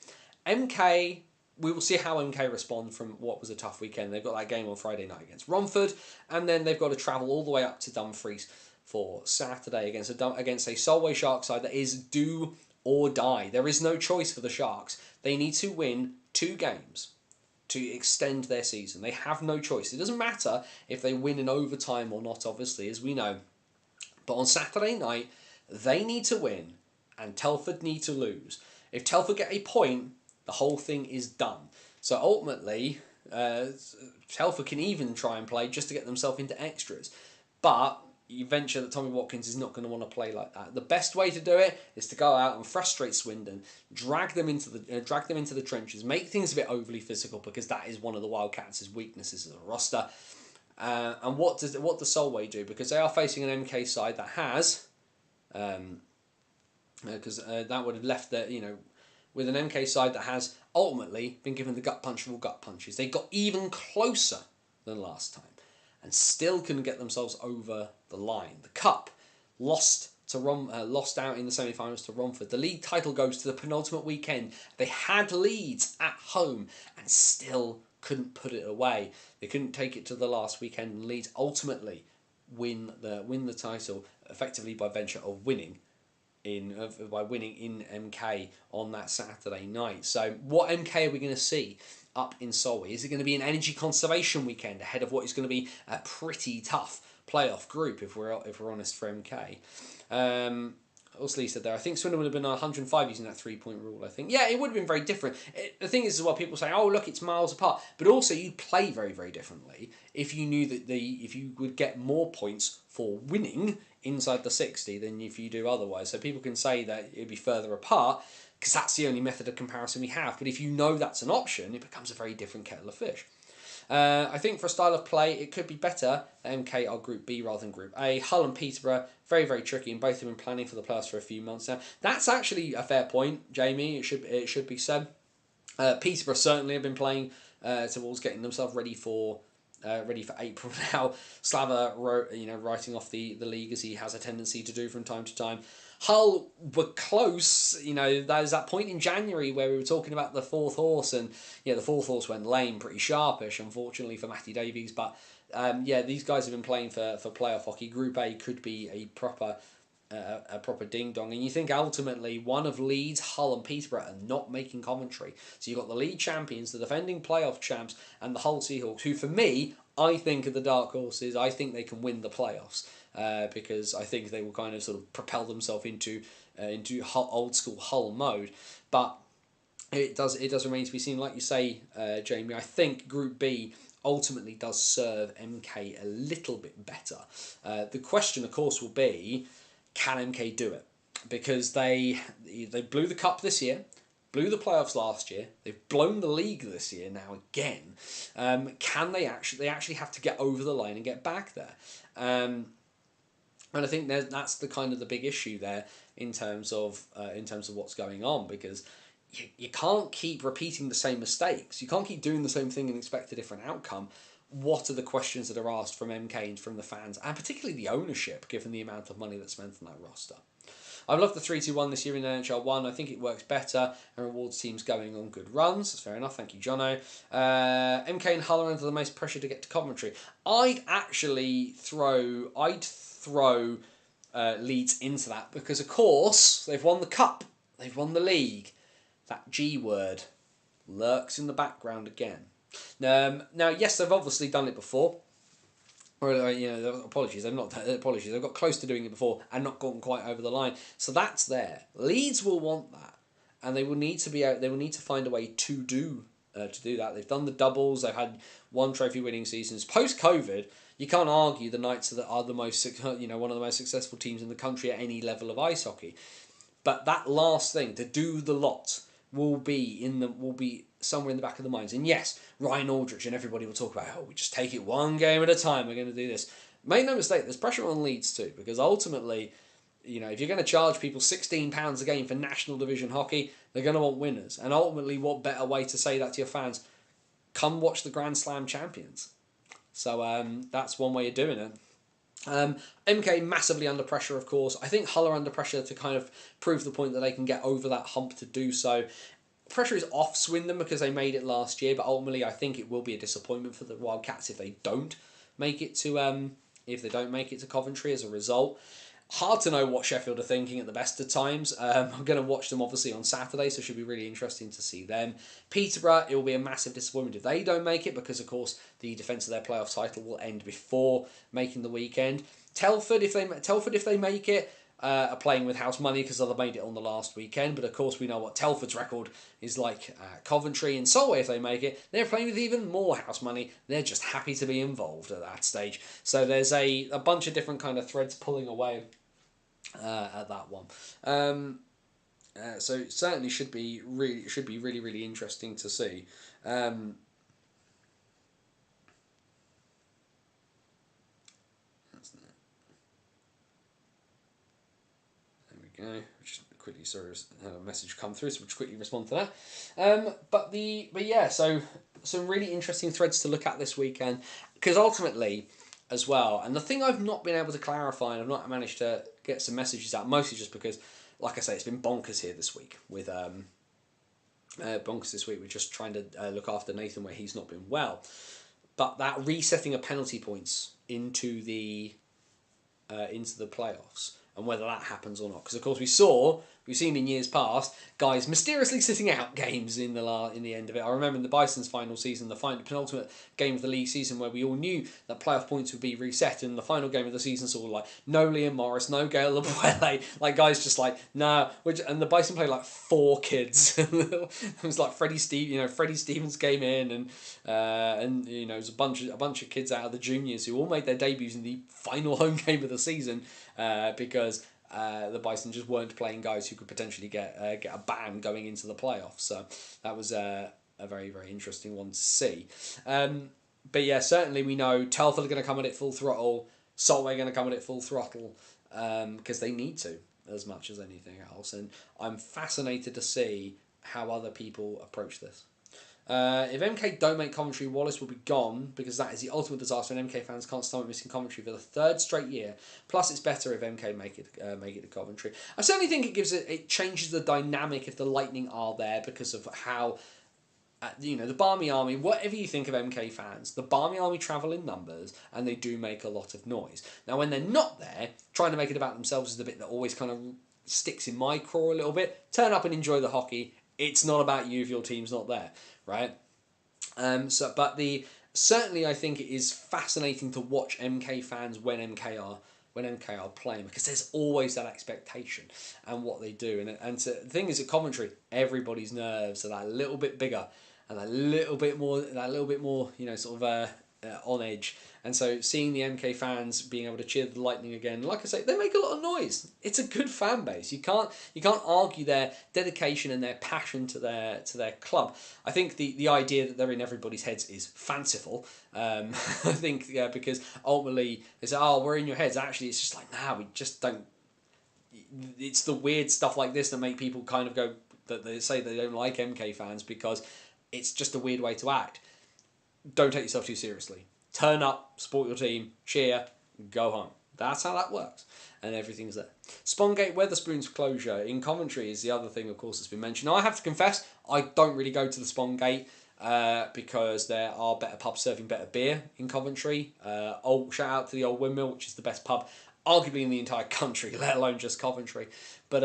MK, we will see how MK respond from what was a tough weekend. They've got that game on Friday night against Romford, and then they've got to travel all the way up to Dumfries for Saturday against a Solway Sharks side that is do or die. There is no choice for the Sharks. They need to win 2 games to extend their season. They have no choice. It doesn't matter if they win in overtime or not, obviously, as we know. But on Saturday night, they need to win, and Telford need to lose. If Telford get a point, the whole thing is done. So ultimately, Telford can even try and play just to get themselves into extras. But you venture that Tommy Watkins is not going to want to play like that. The best way to do it is to go out and frustrate Swindon, drag them into the trenches, make things a bit overly physical, because that is one of the Wildcats' weaknesses as a roster. And what does Solway do? Because they are facing an MK side that has, because that would have left with an MK side that has ultimately been given the gut punch of all gut punches. They got even closer than last time, and still couldn't get themselves over the line. The Cup lost out in the semi-finals to Romford. The league title goes to the penultimate weekend. They had Leeds at home and still couldn't put it away. They couldn't take it to the last weekend, and Leeds ultimately win the title effectively by virtue of winning in MK on that Saturday night. So what MK are we going to see up in Solway? Is it going to be an energy conservation weekend ahead of what is going to be a pretty tough playoff group, if we're honest, for MK? What's Lee said there? I think Swindon would have been 105 using that 3-point rule. I think, yeah, it would have been very different. The thing is, as well, people say, "Oh, look, it's miles apart," but also you play very, very differently if you knew that if you would get more points for winning inside the 60 than if you do otherwise. So people can say that it'd be further apart because that's the only method of comparison we have. But if you know that's an option, it becomes a very different kettle of fish. I think for a style of play, it could be better that MK are Group B rather than Group A. Hull and Peterborough, very, very tricky, and both have been planning for the playoffs for a few months now. That's actually a fair point, Jamie. It should be said. Peterborough certainly have been playing towards getting themselves ready for April now. Slava writing off the league as he has a tendency to do from time to time. Hull were close, there's that point in January where we were talking about the fourth horse, and the fourth horse went lame pretty sharpish, unfortunately, for Matty Davies. But these guys have been playing for playoff hockey. Group A could be a proper ding dong, and you think ultimately one of Leeds, Hull, and Peterborough are not making Coventry. So you've got the league champions, the defending playoff champs, and the Hull Seahawks, who for me, I think are the dark horses. I think they can win the playoffs because I think they will kind of sort of propel themselves into old school Hull mode. But it does remain to be seen. Like you say, Jamie, I think Group B ultimately does serve MK a little bit better. The question, of course, will be, can MK do it? Because they blew the cup this year, blew the playoffs last year, they've blown the league this year now again. Can they actually have to get over the line and get back there? And I think that's the kind of the big issue there in terms of what's going on, because you can't keep repeating the same mistakes. You can't keep doing the same thing and expect a different outcome. What are the questions that are asked from MK and from the fans, and particularly the ownership, given the amount of money that's spent on that roster? I've loved the 3-2-1 this year in NHL 1. I think it works better and rewards teams going on good runs. That's fair enough. Thank you, Jono. MK and Hull are under the most pressure to get to Coventry. I'd throw Leeds into that because, of course, they've won the cup. They've won the league. That G word lurks in the background again. Now, yes, they've obviously done it before. Apologies, they've not. Apologies, they've got close to doing it before and not gotten quite over the line. So that's there. Leeds will want that, and they will need to be out. They will need to find a way to do that. They've done the doubles. They've had one trophy-winning seasons. Post-COVID, you can't argue the Knights are the most, one of the most successful teams in the country at any level of ice hockey. But that last thing, to do the lot, will be somewhere in the back of the minds. And yes, Ryan Aldrich and everybody will talk about, we just take it one game at a time, we're going to do this. Make no mistake, there's pressure on Leeds too, because ultimately, if you're going to charge people £16 a game for National Division hockey, they're going to want winners. And ultimately, what better way to say that to your fans? Come watch the Grand Slam champions. So that's one way of doing it. MK massively under pressure, of course. I think Hull are under pressure to kind of prove the point that they can get over that hump to do so. Pressure is off Swindon because they made it last year, but ultimately I think it will be a disappointment for the Wildcats if they don't make it to Coventry as a result. Hard to know what Sheffield are thinking at the best of times. I'm going to watch them obviously on Saturday, so it should be really interesting to see them. Peterborough, it will be a massive disappointment if they don't make it, because of course the defence of their playoff title will end before making the weekend. Telford, if they make it, are playing with house money because they'll have made it on the last weekend. But of course we know what Telford's record is like. Coventry and Solway, if they make it, they're playing with even more house money. They're just happy to be involved at that stage. So there's a bunch of different kind of threads pulling away at that one. So it certainly should be really interesting to see. Just quickly, sorry, had a message come through, so we'll just quickly respond to that. So some really interesting threads to look at this weekend, because ultimately, as well, and the thing I've not been able to clarify, and I've not managed to get some messages out, mostly just because, like I say, it's been bonkers here this week with We're just trying to look after Nathan where he's not been well, but that resetting of penalty points into the playoffs and whether that happens or not. Because of course we've seen in years past guys mysteriously sitting out games in the end of it. I remember in the Bison's final season, the penultimate game of the league season, where we all knew that playoff points would be reset, and the final game of the season sort of like no Liam Morris, no Gail Labuele, like guys just like nah. And the Bison played like 4 kids. It was like Freddie Stevens came in, and it was a bunch of kids out of the juniors who all made their debuts in the final home game of the season because the Bison just weren't playing guys who could potentially get a ban going into the playoffs. So that was a very, very interesting one to see. But yeah, certainly we know Telford are going to come at it full throttle. Solway are going to come at it full throttle because they need to as much as anything else. And I'm fascinated to see how other people approach this. If MK don't make Coventry, Wallace will be gone because that is the ultimate disaster, and MK fans can't stomach missing Coventry for the 3rd straight year. Plus, it's better if MK make it to Coventry. I certainly think it changes the dynamic if the Lightning are there because of how the Barmy Army. Whatever you think of MK fans, the Barmy Army travel in numbers and they do make a lot of noise. Now, when they're not there, trying to make it about themselves is the bit that always kind of sticks in my craw a little bit. Turn up and enjoy the hockey. It's not about you if your team's not there, right? Certainly I think it is fascinating to watch MK fans when MK are playing, because there's always that expectation and what they do. The thing is, at Coventry, everybody's nerves are that little bit bigger and a little bit more on edge. And so seeing the MK fans being able to cheer the Lightning again, like I say, they make a lot of noise. It's a good fan base. You can't argue their dedication and their passion to their club. I think the idea that they're in everybody's heads is fanciful. I think because ultimately they say, oh, we're in your heads. Actually, it's just like, nah, we just don't. It's the weird stuff like this that make people kind of go, that they say they don't like MK fans, because it's just a weird way to act. Don't take yourself too seriously. Turn up, support your team, cheer, go home. That's how that works. And everything's there. Spongate Wetherspoon's closure in Coventry is the other thing, of course, that's been mentioned. Now, I have to confess, I don't really go to the Spongate because there are better pubs serving better beer in Coventry. Shout out to the Old Windmill, which is the best pub, arguably in the entire country, let alone just Coventry. But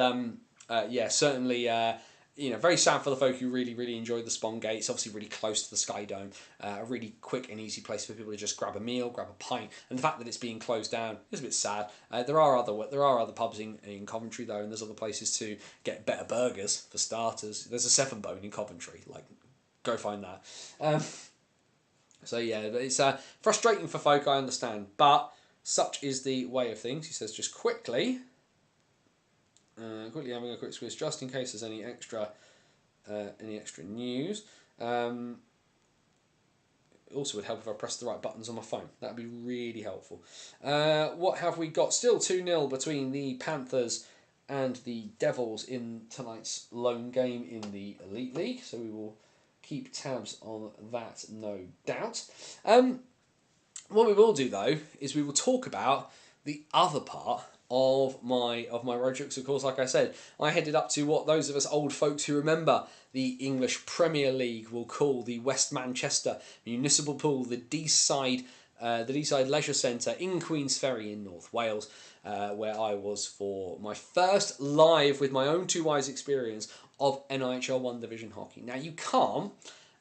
certainly... very sad for the folk who really, really enjoyed the Spongate. It's obviously really close to the Sky Dome, a really quick and easy place for people to just grab a meal, grab a pint. And the fact that it's being closed down is a bit sad. There are other pubs in Coventry though, and there's other places to get better burgers for starters. There's a Seven Bone in Coventry. Go find that. It's frustrating for folk, I understand, but such is the way of things. He says just quickly having a quick squiz just in case there's any extra news. It also would help if I pressed the right buttons on my phone. That would be really helpful. What have we got? Still 2-0 between the Panthers and the Devils in tonight's lone game in the Elite League, so we will keep tabs on that, no doubt. What we will do though is we will talk about the other part of my road trip. Of course, like I said, I headed up to what those of us old folks who remember the English Premier League will call the West Manchester Municipal Pool, the D-side Leisure Centre in Queensferry in North Wales, where I was for my first live with my own 2 eyes experience of NIHL 1 Division hockey. Now you can't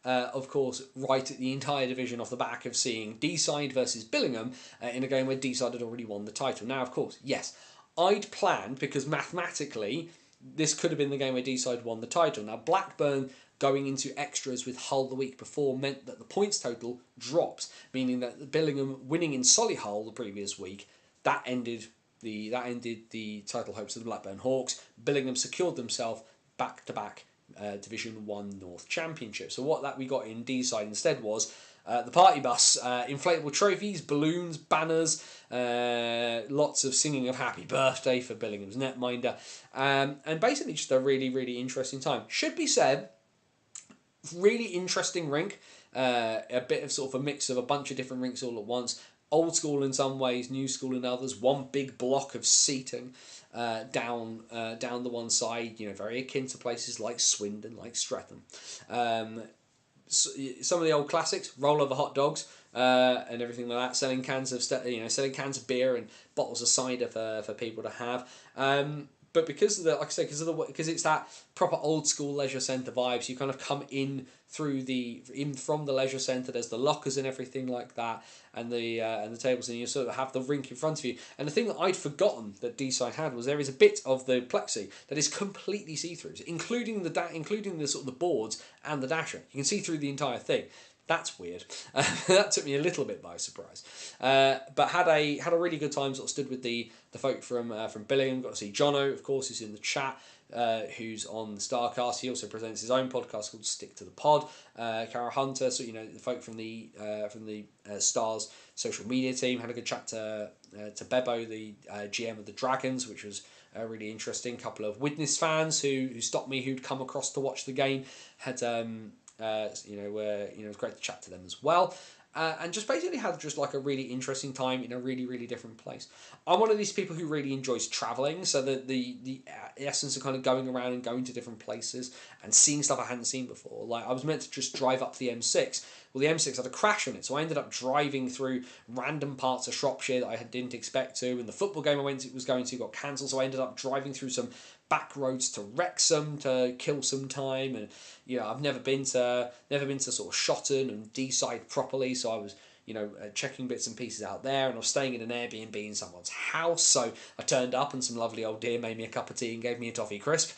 of course, right at the entire division off the back of seeing D-side versus Billingham in a game where D-side had already won the title. Now, of course, yes, I'd planned, because mathematically this could have been the game where D-side won the title. Now, Blackburn going into extras with Hull the week before meant that the points total dropped, meaning that Billingham winning in Solihull the previous week, that ended the title hopes of the Blackburn Hawks. Billingham secured themselves back-to-back Division 1 North Championship. So what we got in D-side instead was the party bus, inflatable trophies, balloons, banners, lots of singing of happy birthday for Billingham's netminder, and basically just a really, really interesting time. Should be said, really interesting rink, a bit of sort of a mix of a bunch of different rinks all at once. Old school in some ways, new school in others. One big block of seating down the one side, very akin to places like Swindon, like Streatham. Some of the old classics, roll over hot dogs, and everything like that. Selling cans of beer and bottles of cider for people to have. But because of the, like I say, because it's that proper old school leisure centre vibes, you kind of come in from the leisure centre. There's the lockers and everything like that, and the tables, and you sort of have the rink in front of you. And the thing that I'd forgotten that D-side had was there is a bit of the plexi that is completely see through, including the sort of the boards and the dasher. You can see through the entire thing. That's weird. That took me a little bit by surprise. But had a really good time. Sort of stood with the folk from Billingham. Got to see Jono, of course, who's in the chat, who's on the Starcast. He also presents his own podcast called Stick to the Pod. Cara Hunter, so the folk from the Stars social media team. Had a good chat to Bebo, the GM of the Dragons, which was really interesting. Couple of Widnes fans who stopped me, who'd come across to watch the game. Had it was great to chat to them as well. And just basically had just like a really interesting time in a really, really different place. I'm one of these people who really enjoys travelling, so the essence of kind of going around and going to different places and seeing stuff I hadn't seen before. Like I was meant to just drive up the M6. Well, the M6 had a crash on it, so I ended up driving through random parts of Shropshire that I didn't expect to. And the football game was going to got cancelled, so I ended up driving through some back roads to Wrexham to kill some time. And I've never been to sort of Shotton and D-side properly, so I was checking bits and pieces out there, and I was staying in an Airbnb in someone's house, so I turned up and some lovely old dear made me a cup of tea and gave me a toffee crisp,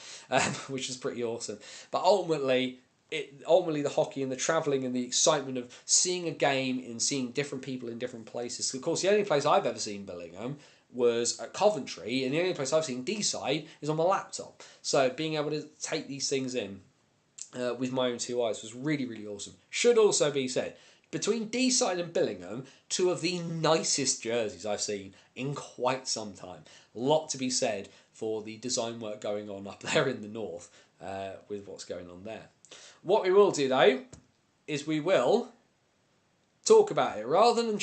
which was pretty awesome. But ultimately the hockey and the travelling and the excitement of seeing a game and seeing different people in different places. Of course, the only place I've ever seen Billingham was at Coventry, and the only place I've seen D-side is on my laptop. So being able to take these things in with my own two eyes was really, really awesome. Should also be said, between D-side and Billingham, two of the nicest jerseys I've seen in quite some time. A lot to be said for the design work going on up there in the north with what's going on there. What we will do though is we will talk about it rather than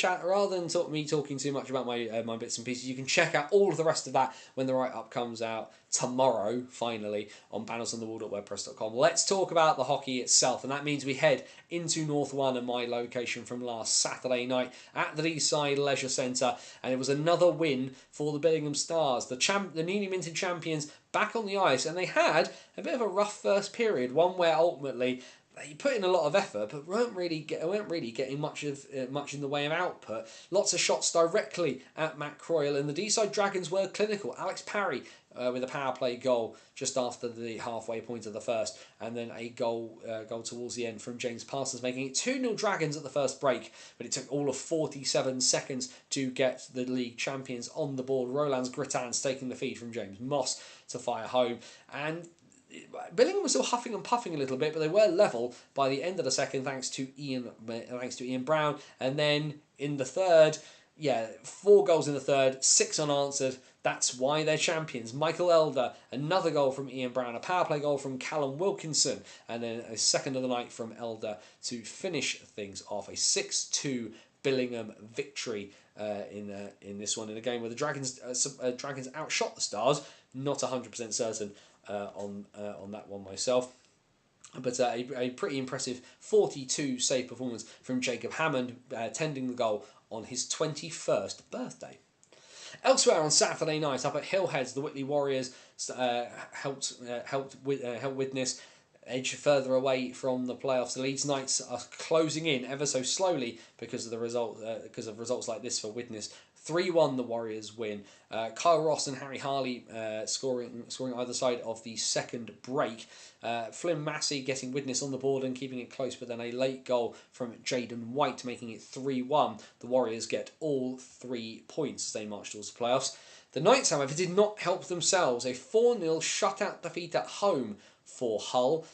me talking too much about my bits and pieces. You can check out all of the rest of that when the write-up comes out tomorrow, finally, on bannersonthewall.wordpress.com. Let's talk about the hockey itself, and that means we head into North 1 and my location from last Saturday night at the D-side Leisure Centre, and it was another win for the Billingham Stars, the newly minted champions, back on the ice, and they had a bit of a rough first period, one where ultimately they put in a lot of effort, but weren't really getting much in the way of output. Lots of shots directly at Matt Croyle, and the D-side Dragons were clinical. Alex Parry with a power play goal just after the halfway point of the first, and then a goal towards the end from James Parsons, making it 2-0 Dragons at the first break. But it took all of 47 seconds to get the league champions on the board. Roland's Gritans taking the feed from James Moss to fire home, and Billingham was still huffing and puffing a little bit, but they were level by the end of the second, thanks to Ian Brown. And then in the third, 4 goals in the third, 6 unanswered. That's why they're champions. Michael Elder, another goal from Ian Brown, a power play goal from Callum Wilkinson, and then a second of the night from Elder to finish things off. A 6-2 Billingham victory in this one, in a game where the Dragons outshot the Stars. Not 100% certain on that one myself. But a pretty impressive 42 save performance from Jacob Hammond, tending the goal on his 21st birthday. Elsewhere on Saturday night, up at Hillheads, the Whitley Warriors helped Widnes edge further away from the playoffs. The Leeds Knights are closing in ever so slowly because of results like this for Widnes. 3-1 the Warriors win. Kyle Ross and Harry Harley scoring either side of the second break. Flynn Massey getting Widnes on the board and keeping it close, but then a late goal from Jaden White making it 3-1. The Warriors get all 3 points as they march towards the playoffs. The Knights, however, did not help themselves. A 4-0 shutout defeat at home for Hull.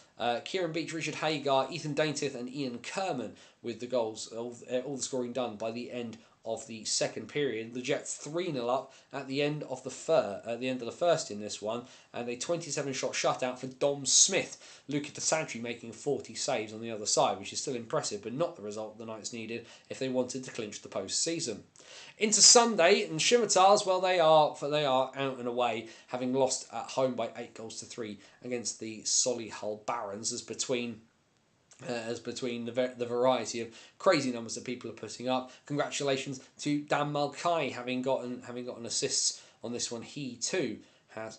Kieran Beach, Richard Hagar, Ethan Daintith and Ian Kerman with the goals, all the scoring done by the end of the second period. The Jets 3-0 up at the end of the first in this one, and a 27-shot shutout for Dom Smith. Luca DeSantri making 40 saves on the other side, which is still impressive, but not the result the Knights needed if they wanted to clinch the post-season. Into Sunday, and Scimitars, well, they are out and away, having lost at home by 8-3 against the Solihull Barons, as between as between the variety of crazy numbers that people are putting up. Congratulations to Dan Mulcahy having gotten assists on this one. He too has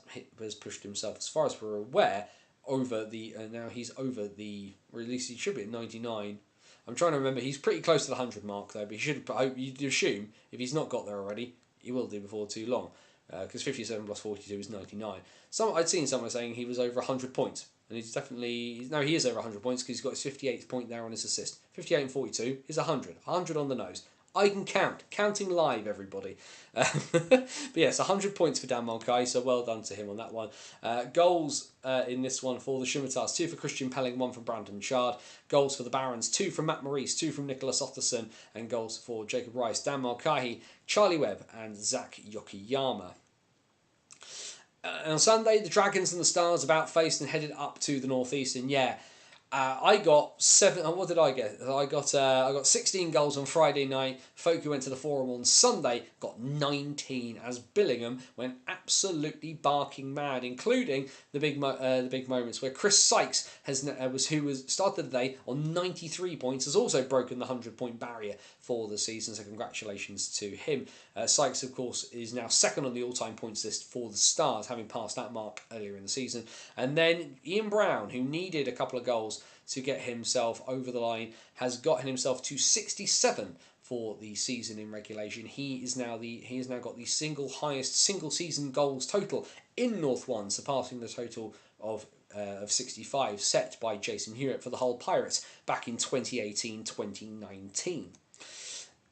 pushed himself, as far as we're aware, over the now he's over the, or at least he should be at 99. I'm trying to remember. He's pretty close to the 100 mark though, but he should. You'd assume if he's not got there already, he will do before too long, because 57 plus 42 is 99. I'd seen someone saying he was over 100 points. And he's definitely... No, he is over 100 points because he's got his 58th point there on his assist. 58 and 42 is 100. 100 on the nose. I can count. Counting live, everybody. But yes, 100 points for Dan Mulcahy, so well done to him on that one. Goals in this one for the Scimitars. 2 for Christian Pelling, 1 from Brandon Chard. Goals for the Barons. 2 from Matt Maurice, 2 from Nicholas Otterson. And goals for Jacob Rice, Dan Mulcahy, Charlie Webb and Zach Yokiyama. On Sunday, the Dragons and the Stars about faced and headed up to the Northeast, and yeah, I got 7. What did I get? I got 16 goals on Friday night. Folk who went to the Forum on Sunday got 19, as Billingham went absolutely barking mad, including the big moments where Chris Sykes who started the day on 93 points, has also broken the 100-point barrier for the season. So congratulations to him. Sykes, of course, is now second on the all-time points list for the Stars, having passed that mark earlier in the season. And then Ian Brown, who needed a couple of goals to get himself over the line, has gotten himself to 67 for the season in regulation. He has now got the single highest single season goals total in North 1, surpassing the total of 65 set by Jason Hewitt for the Hull Pirates back in 2018-2019.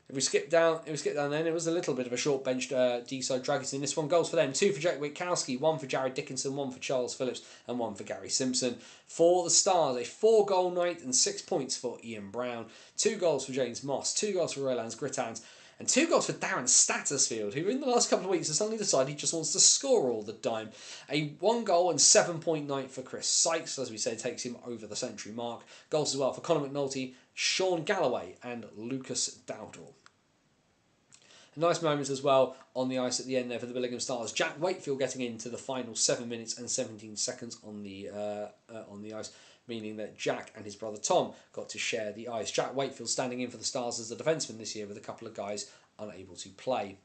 If we skip down then, it was a little bit of a short-benched D-side Dragons in this one. Goals for them, 2 for Jack Witkowski, 1 for Jared Dickinson, 1 for Charles Phillips, and 1 for Gary Simpson. For the Stars, a 4-goal night and 6 points for Ian Brown. 2 goals for James Moss, 2 goals for Rolands Grittans, and 2 goals for Darren Stattersfield, who in the last couple of weeks has suddenly decided he just wants to score all the time. A 1-goal and 7-point night for Chris Sykes, as we said, takes him over the century mark. Goals as well for Conor McNulty, Sean Galloway, and Lucas Dowdall. Nice moments as well on the ice at the end there for the Billingham Stars. Jack Wakefield getting into the final 7 minutes and 17 seconds on the ice, meaning that Jack and his brother Tom got to share the ice. Jack Wakefield standing in for the Stars as a defenceman this year, with a couple of guys unable to play.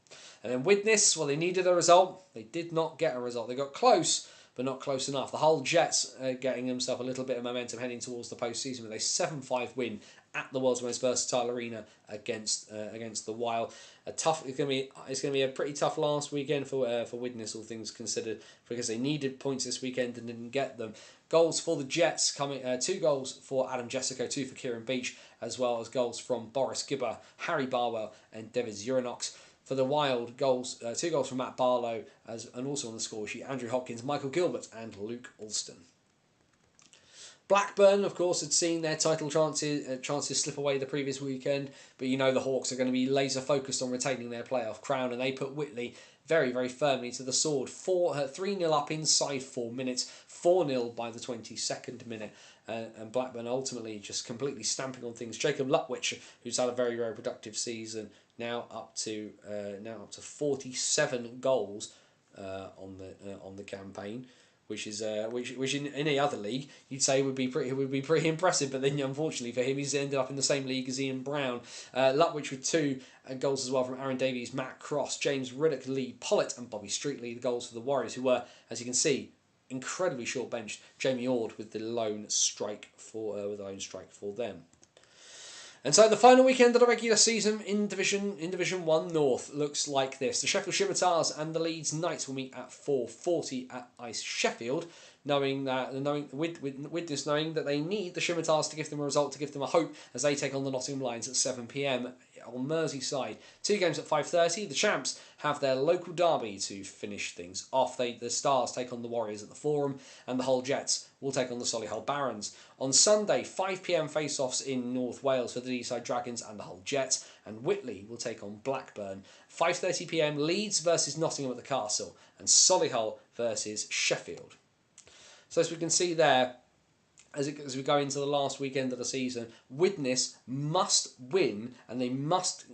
And then Widnes, well, they needed a result. They did not get a result. They got close, but not close enough. The Hull Jets getting themselves a little bit of momentum heading towards the postseason with a 7-5 win at the world's most versatile arena against the Wild. It's going to be a pretty tough last weekend for Widnes, all things considered, because they needed points this weekend and didn't get them. Goals for the Jets coming 2 goals for Adam Jessico, 2 for Kieran Beach, as well as goals from Boris Gibber, Harry Barwell, and Devis Uranox. For the Wild, 2 goals from Matt Barlow, and also on the score sheet, Andrew Hopkins, Michael Gilbert, and Luke Alston. Blackburn, of course, had seen their title chances slip away the previous weekend, but you know the Hawks are going to be laser focused on retaining their playoff crown, and they put Whitley very, very firmly to the sword. 3-0 up inside 4 minutes, 4-0 by the 22nd minute, and Blackburn ultimately just completely stamping on things. Jacob Lutwich, who's had a very, very productive season, now up to 47 goals on the campaign, which is which in any other league you'd say would be pretty impressive, but then unfortunately for him, he's ended up in the same league as Ian Brown. Lutwich with 2 goals as well from Aaron Davies, Matt Cross, James Riddock, Lee Pollitt, and Bobby Streetley. The goals for the Warriors, who were, as you can see, incredibly short benched. Jamie Ord with the lone strike for them. And so the final weekend of the regular season in Division 1 North looks like this. The Sheffield Scimitars and the Leeds Knights will meet at 4:40 at Ice Sheffield, knowing that they need the Scimitars to give them a result, to give them a hope, as they take on the Nottingham Lions at 7 p.m. on Merseyside. 2 games at 5:30. The champs have their local derby to finish things off. The Stars take on the Warriors at the Forum, and the Hull Jets will take on the Solihull Barons. On Sunday, 5 p.m. face-offs in North Wales for the D-side Dragons and the Hull Jets, and Whitley will take on Blackburn. 5:30 p.m. Leeds versus Nottingham at the Castle, and Solihull versus Sheffield. So as we can see there, as we go into the last weekend of the season, Widnes must win, and they must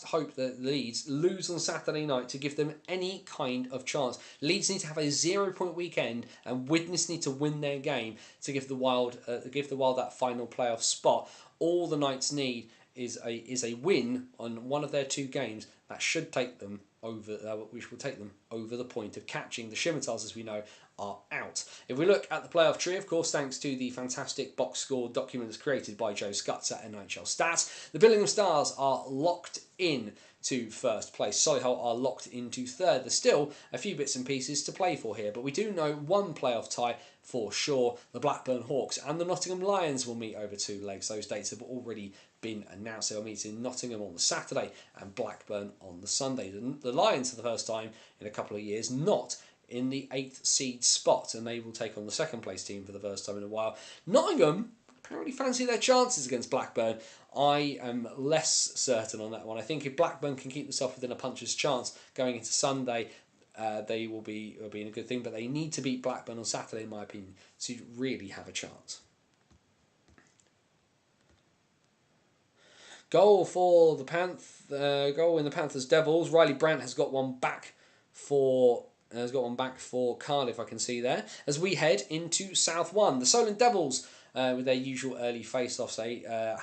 hope that Leeds lose on Saturday night to give them any kind of chance. Leeds need to have a 0-point weekend, and Widnes need to win their game to give the Wild that final playoff spot. All the Knights need is a win on one of their 2 games that should take them over, which will take them over the point of catching. The Scimitars, as we know, are out. If we look at the playoff tree, of course, thanks to the fantastic box score documents created by Joe Scutts at NHL Stats, the Billingham Stars are locked in to first place. Solihull are locked into third. There's still a few bits and pieces to play for here, but we do know one playoff tie for sure. The Blackburn Hawks and the Nottingham Lions will meet over 2 legs. Those dates have already been announced. They'll meet in Nottingham on the Saturday and Blackburn on the Sunday. The Lions, for the first time in a couple of years, not in the 8th seed spot, and they will take on the 2nd place team for the first time in a while. Nottingham apparently fancy their chances against Blackburn. I am less certain on that one. I think if Blackburn can keep themselves within a puncher's chance going into Sunday, they will be in a good thing, but they need to beat Blackburn on Saturday, in my opinion, to really have a chance. Goal in the Panthers Devils. Riley Brandt has got one back for Cardiff, I can see there. As we head into South 1, the Solent Devils, with their usual early face-offs,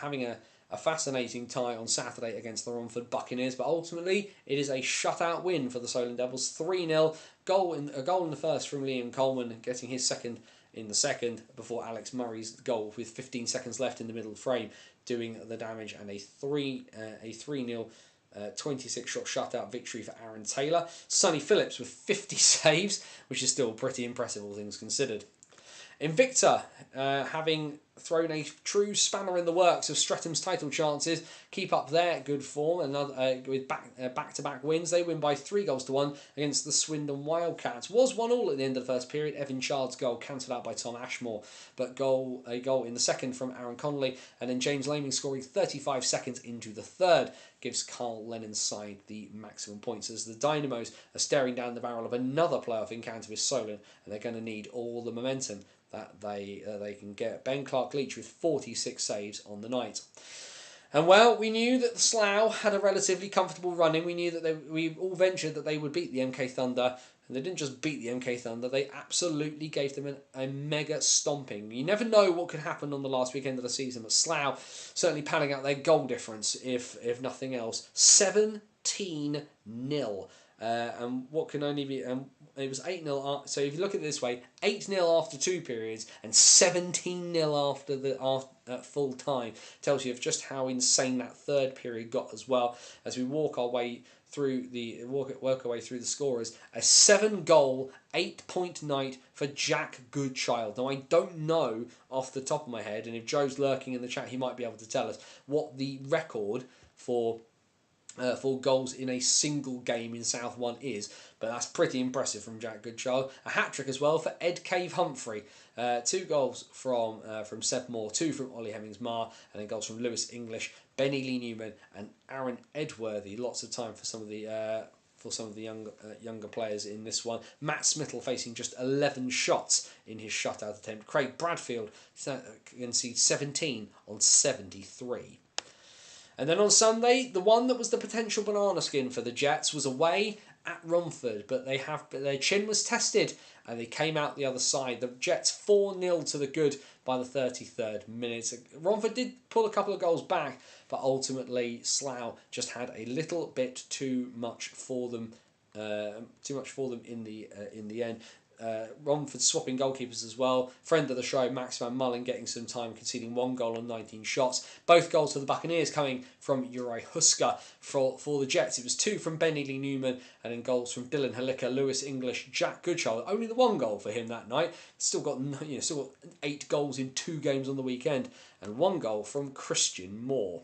having a fascinating tie on Saturday against the Romford Buccaneers, but ultimately it is a shutout win for the Solent Devils, 3-0. A goal in the first from Liam Coleman, getting his second in the second before Alex Murray's goal with 15 seconds left in the middle frame doing the damage, and a 3-0 26-shot shutout victory for Aaron Taylor. Sonny Phillips with 50 saves, which is still pretty impressive, all things considered. Invicta, having thrown a true spanner in the works of Stretham's title chances, keep up their good form. With back-to-back wins, they win by 3-1 against the Swindon Wildcats. Was 1-1 at the end of the first period. Evan Chard's goal cancelled out by Tom Ashmore, but a goal in the second from Aaron Connolly, and then James Laming scoring 35 seconds into the third gives Carl Lennon's side the maximum points, as the Dynamos are staring down the barrel of another playoff encounter with Solent, and they're going to need all the momentum that they can get. Ben Clark-Leach with 46 saves on the night. And well, we knew that the Slough had a relatively comfortable run in. We knew that we all ventured that they would beat the MK Thunder. And they didn't just beat the MK Thunder, they absolutely gave them a mega stomping. You never know what could happen on the last weekend of the season, but Slough certainly padding out their goal difference, if nothing else. 17-0. And what can only be... it was 8-0. So if you look at it this way, 8-0 after 2 periods and 17-0 after the full time tells you of just how insane that third period got as well. As we work our way through the scorers, a 7-goal, 8-point night for Jack Goodchild. Now I don't know off the top of my head, and if Joe's lurking in the chat, he might be able to tell us what the record for goals in a single game in South 1 is, but that's pretty impressive from Jack Goodchild. A hat-trick as well for Ed Cave Humphrey. 2 goals from Seb Moore, 2 from Ollie Hemmings-Marr, and then goals from Lewis English, Benny Lee Newman, and Aaron Edworthy. Lots of time for some of the younger players in this one. Matt Smittle facing just 11 shots in his shutout attempt. Craig Bradfield conceded 17 on 73. And then on Sunday, the one that was the potential banana skin for the Jets was away at Romford, but their chin was tested and they came out the other side. The Jets 4-0 to the good by the 33rd minute. Romford did pull a couple of goals back, but ultimately Slough just had a little bit too much for them. In the end. Romford swapping goalkeepers as well. Friend of the show, Max Van Mullen, getting some time, conceding 1 goal on 19 shots. Both goals for the Buccaneers coming from Uri Husker. For the Jets, it was 2 from Benny Lee Newman, and then goals from Dylan Halika, Lewis English, Jack Goodchild. Only the 1 goal for him that night. Still got 8 goals in 2 games on the weekend, and 1 goal from Christian Moore.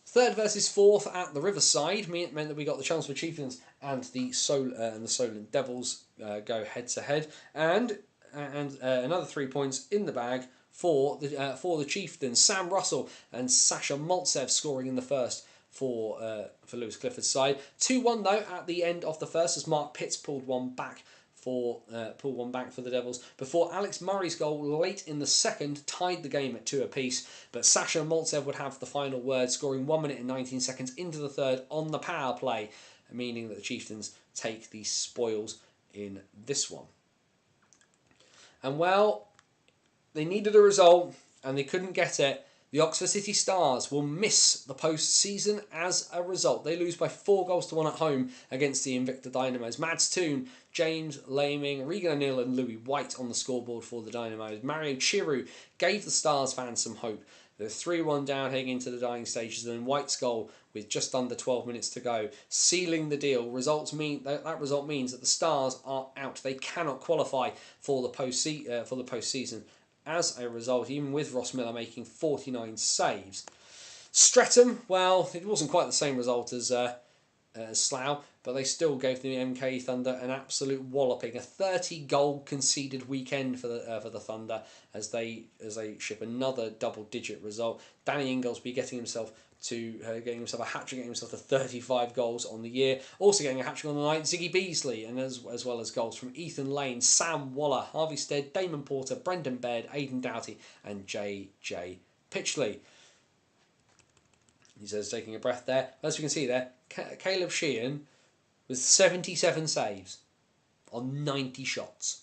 3rd versus 4th at the Riverside meant that we got the Chelmsford Chieftains and the Solent Devils go head to head, and another 3 points in the bag for the Chieftains. Sam Russell and Sasha Maltsev scoring in the first for Lewis Clifford's side. 2-1 though at the end of the first, as Mark Pitts pulled one back pulled one back for the Devils, before Alex Murray's goal late in the second tied the game at 2 apiece. But Sasha Maltsev would have the final word, scoring 1 minute and 19 seconds into the third on the power play, meaning that the Chieftains take the spoils in this one. And well, they needed a result and they couldn't get it. The Oxford City Stars will miss the post-season as a result. They lose by 4-1 at home against the Invicta Dynamos. Mads Toon, James Laming, Regan O'Neill and Louis White on the scoreboard for the Dynamos. Mario Chiru gave the Stars fans some hope. They're 3-1 down heading into the dying stages, and then White's goal with just under 12 minutes to go, sealing the deal. That result means that the Stars are out. They cannot qualify for the postseason. As a result, even with Ross Miller making 49 saves. Streatham, well, it wasn't quite the same result as Slough, but they still gave the MK Thunder an absolute walloping. A 30-goal conceded weekend for the Thunder as they ship another double-digit result. Danny Inglesby getting himself a hat-trick, getting himself to 35 goals on the year. Also getting a hat-trick on the night, Ziggy Beasley, and as well as goals from Ethan Lane, Sam Waller, Harvey Stead, Damon Porter, Brendan Baird, Aidan Doughty, and J.J. Pitchley. He says, taking a breath there. As you can see there, Caleb Sheehan with 77 saves on 90 shots.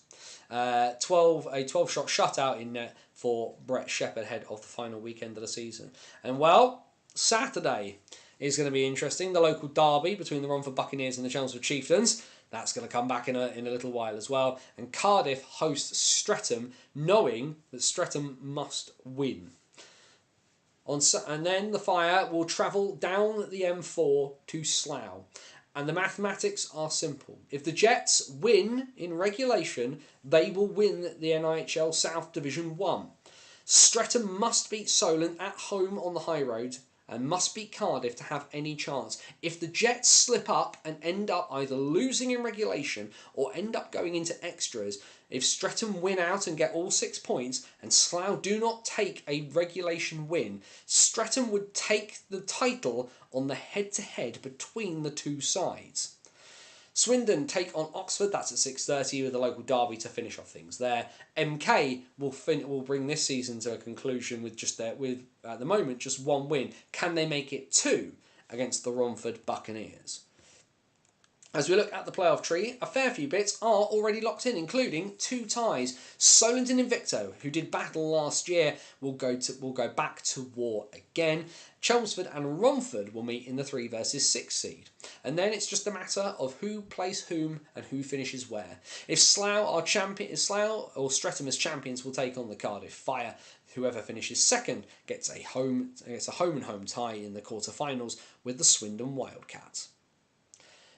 A 12-shot shutout in net for Brett Shepherd ahead of the final weekend of the season. And well, Saturday is going to be interesting. The local derby between the Romford Buccaneers and the Chelmsford Chieftains. That's going to come back in a little while as well. And Cardiff hosts Streatham, knowing that Streatham must win. And then the Fire will travel down the M4 to Slough. And the mathematics are simple. If the Jets win in regulation, they will win the NIHL South Division 1. Streatham must beat Solent at home on the high road and must beat Cardiff to have any chance. If the Jets slip up and end up either losing in regulation or end up going into extras, if Streatham win out and get all 6 points and Slough do not take a regulation win, Streatham would take the title on the head-to-head between the two sides. Swindon take on Oxford, that's at 6:30 with a local derby to finish off things there. MK will bring this season to a conclusion with at the moment just 1 win. Can they make it 2 against the Romford Buccaneers? As we look at the playoff tree, a fair few bits are already locked in, including 2 ties. Solent and Invicto, who did battle last year, will go back to war again. Chelmsford and Romford will meet in the 3 versus 6 seed. And then it's just a matter of who plays whom and who finishes where. If Slough or Streatham as champions will take on the Cardiff Fire. Whoever finishes second gets a home and home tie in the quarterfinals with the Swindon Wildcats.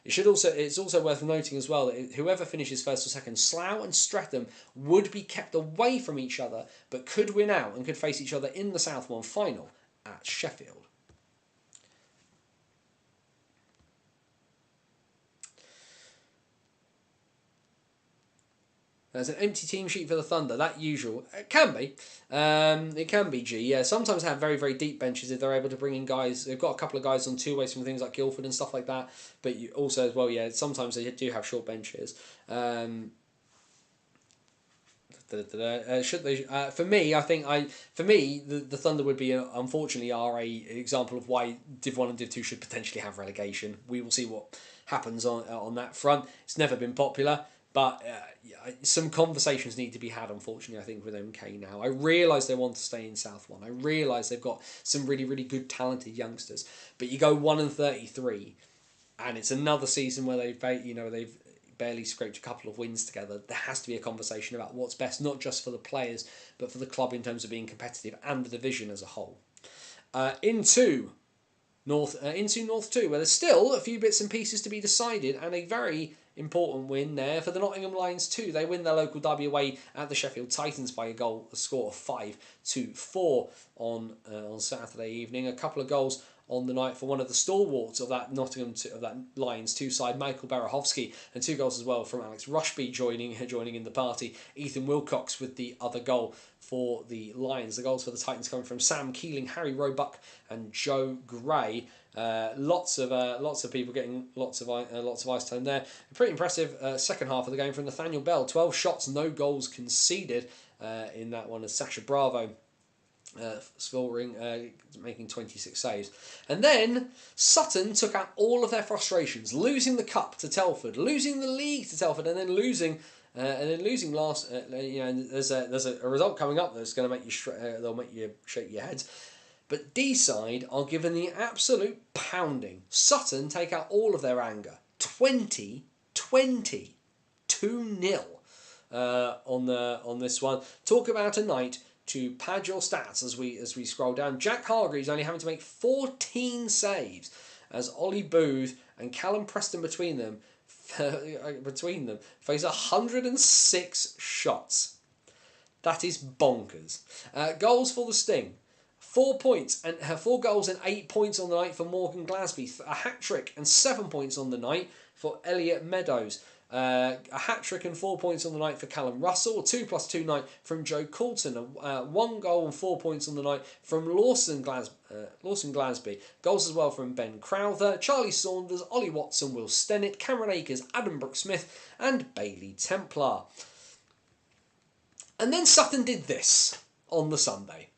It's also worth noting as well that whoever finishes first or second, Slough and Streatham would be kept away from each other, but could win out and could face each other in the South 1 final at Sheffield. There's an empty team sheet for the Thunder. That usual. It can be. It can be, G. Yeah, sometimes they have very, very deep benches if they're able to bring in guys. They've got a couple of guys on 2 ways from things like Guildford and stuff like that. But you also, as well, yeah, sometimes they do have short benches. Should they? For me, the Thunder would be unfortunately are a example of why Div 1 and Div 2 should potentially have relegation. We will see what happens on that front. It's never been popular. But some conversations need to be had, unfortunately, I think, with MK now. I realise they want to stay in South 1. I realise they've got some really, really good, talented youngsters. But you go 1-33, and it's another season where they've barely scraped a couple of wins together. There has to be a conversation about what's best, not just for the players, but for the club in terms of being competitive and the division as a whole. Into North 2, where there's still a few bits and pieces to be decided, and a very important win there for the Nottingham Lions too. They win their local derby away at the Sheffield Titans by a score of 5-4 on Saturday evening. A couple of goals on the night for one of the stalwarts of that Lions 2 side, Michael Barahovsky, and 2 goals as well from Alex Rushby joining in the party. Ethan Wilcox with the other goal for the Lions. The goals for the Titans coming from Sam Keeling, Harry Roebuck and Joe Gray. Lots of people getting lots of ice time there. Pretty impressive second half of the game from Nathaniel Bell. 12 shots, no goals conceded in that one, as Sasha Bravo scoring, making 26 saves. And then Sutton took out all of their frustrations, losing the cup to Telford, losing the league to Telford, and then losing last. There's a result coming up that's going to make you they'll make you shake your heads. But D-side are given the absolute pounding. Sutton take out all of their anger. 2-0 on this one. Talk about a night to pad your stats as we scroll down. Jack Hargreaves only having to make 14 saves, as Ollie Booth and Callum Preston between them face 106 shots. That is bonkers. Goals for the Sting. 4 points and 4 goals and 8 points on the night for Morgan Glasby. A hat-trick and 7 points on the night for Elliot Meadows. A hat-trick and 4 points on the night for Callum Russell. A 2+2 night from Joe Coulton. 1 goal and 4 points on the night from Lawson Glasby. Goals as well from Ben Crowther, Charlie Saunders, Ollie Watson, Will Stennett, Cameron Akers, Adam Brooks-Smith and Bailey Templar. And then Sutton did this on the Sunday.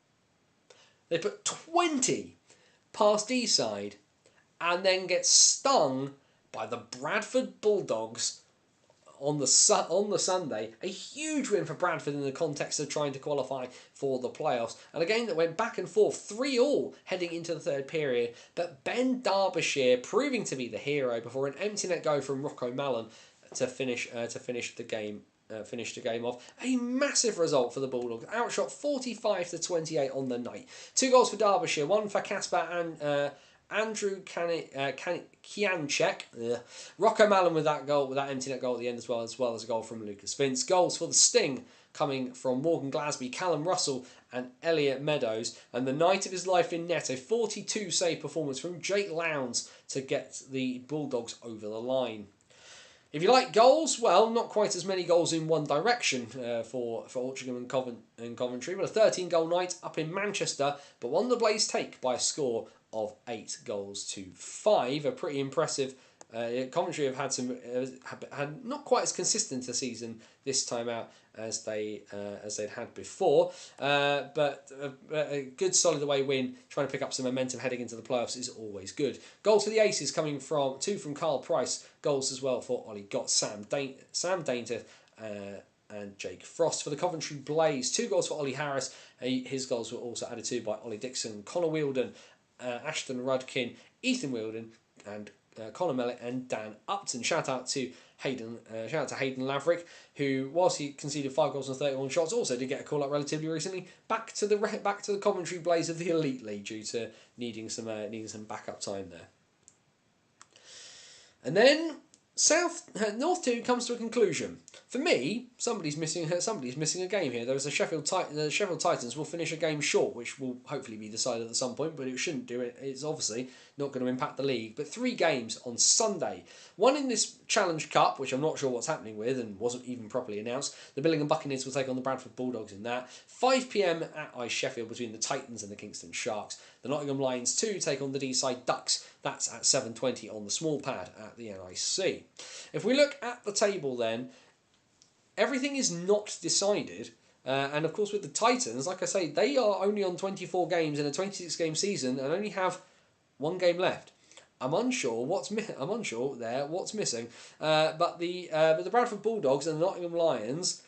They put 20 past D-side and then get stung by the Bradford Bulldogs on the Sunday. A huge win for Bradford in the context of trying to qualify for the playoffs. And a game that went back and forth, 3-3 heading into the third period. But Ben Derbyshire proving to be the hero before an empty net goal from Rocco Mallon to finish the game. Finished the game off. A massive result for the Bulldogs. Outshot 45-28 on the night. 2 goals for Derbyshire. 1 for Kasper and Andrew Kianchek. Rocco Mallon with that goal, with that empty net goal at the end, as well as a goal from Lucas Vince. Goals for the Sting coming from Morgan Glasby, Callum Russell and Elliot Meadows. And the night of his life in net, a 42 save performance from Jake Lowndes to get the Bulldogs over the line. If you like goals, well, not quite as many goals in one direction for Altrincham and Coventry, but a 13-goal night up in Manchester, but won the Blaze take by a score of 8-5. A pretty impressive. Coventry have had not quite as consistent a season this time out as they'd had before, but a good solid away win, trying to pick up some momentum heading into the playoffs is always good. Goals for the Aces coming from 2 from Carl Price, goals as well for Ollie Gott, Sam Dainter and Jake Frost. For the Coventry Blaze, 2 goals for Ollie Harris. His goals were also added to by Ollie Dixon, Connor Wielden, Ashton Rudkin, Ethan Wielden and Conor Mellett and Dan Upton. Shout out to Hayden Laverick, who, whilst he conceded 5 goals and 31 shots, also did get a call up relatively recently back to the Coventry Blaze of the Elite League due to needing some backup time there. And then North 2 comes to a conclusion. For me, somebody's missing a game here. There was the Sheffield Titans will finish a game short, which will hopefully be decided at some point, but it shouldn't do it. It's obviously not going to impact the league. But 3 games on Sunday. One in this Challenge Cup, which I'm not sure what's happening with and wasn't even properly announced. The Billingham Buccaneers will take on the Bradford Bulldogs in that. 5 p.m. at Ice Sheffield between the Titans and the Kingston Sharks. The Nottingham Lions 2 take on the D-side Ducks. That's at 7:20 on the small pad at the NIC. If we look at the table then, everything is not decided. And of course with the Titans, like I say, they are only on 24 games in a 26-game season and only have 1 game left. I'm unsure what's missing. But the Bradford Bulldogs and the Nottingham Lions,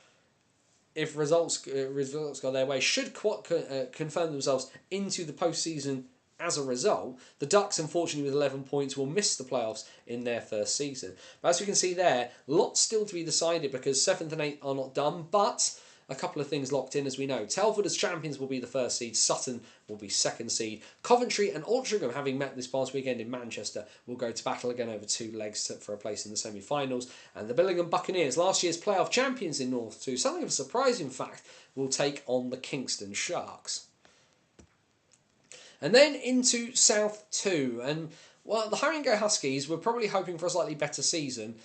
if results go their way, should confirm themselves into the postseason. As a result, the Ducks, unfortunately, with 11 points, will miss the playoffs in their first season. But as we can see there, lots still to be decided because 7th and 8th are not done, but a couple of things locked in as we know. Telford as champions will be the first seed, Sutton will be second seed. Coventry and Altrincham, having met this past weekend in Manchester, will go to battle again over 2 legs for a place in the semi-finals. And the Billingham Buccaneers, last year's playoff champions in North 2, something of a surprising fact, will take on the Kingston Sharks. And then into South 2, and well, the Haringey Huskies were probably hoping for a slightly better season.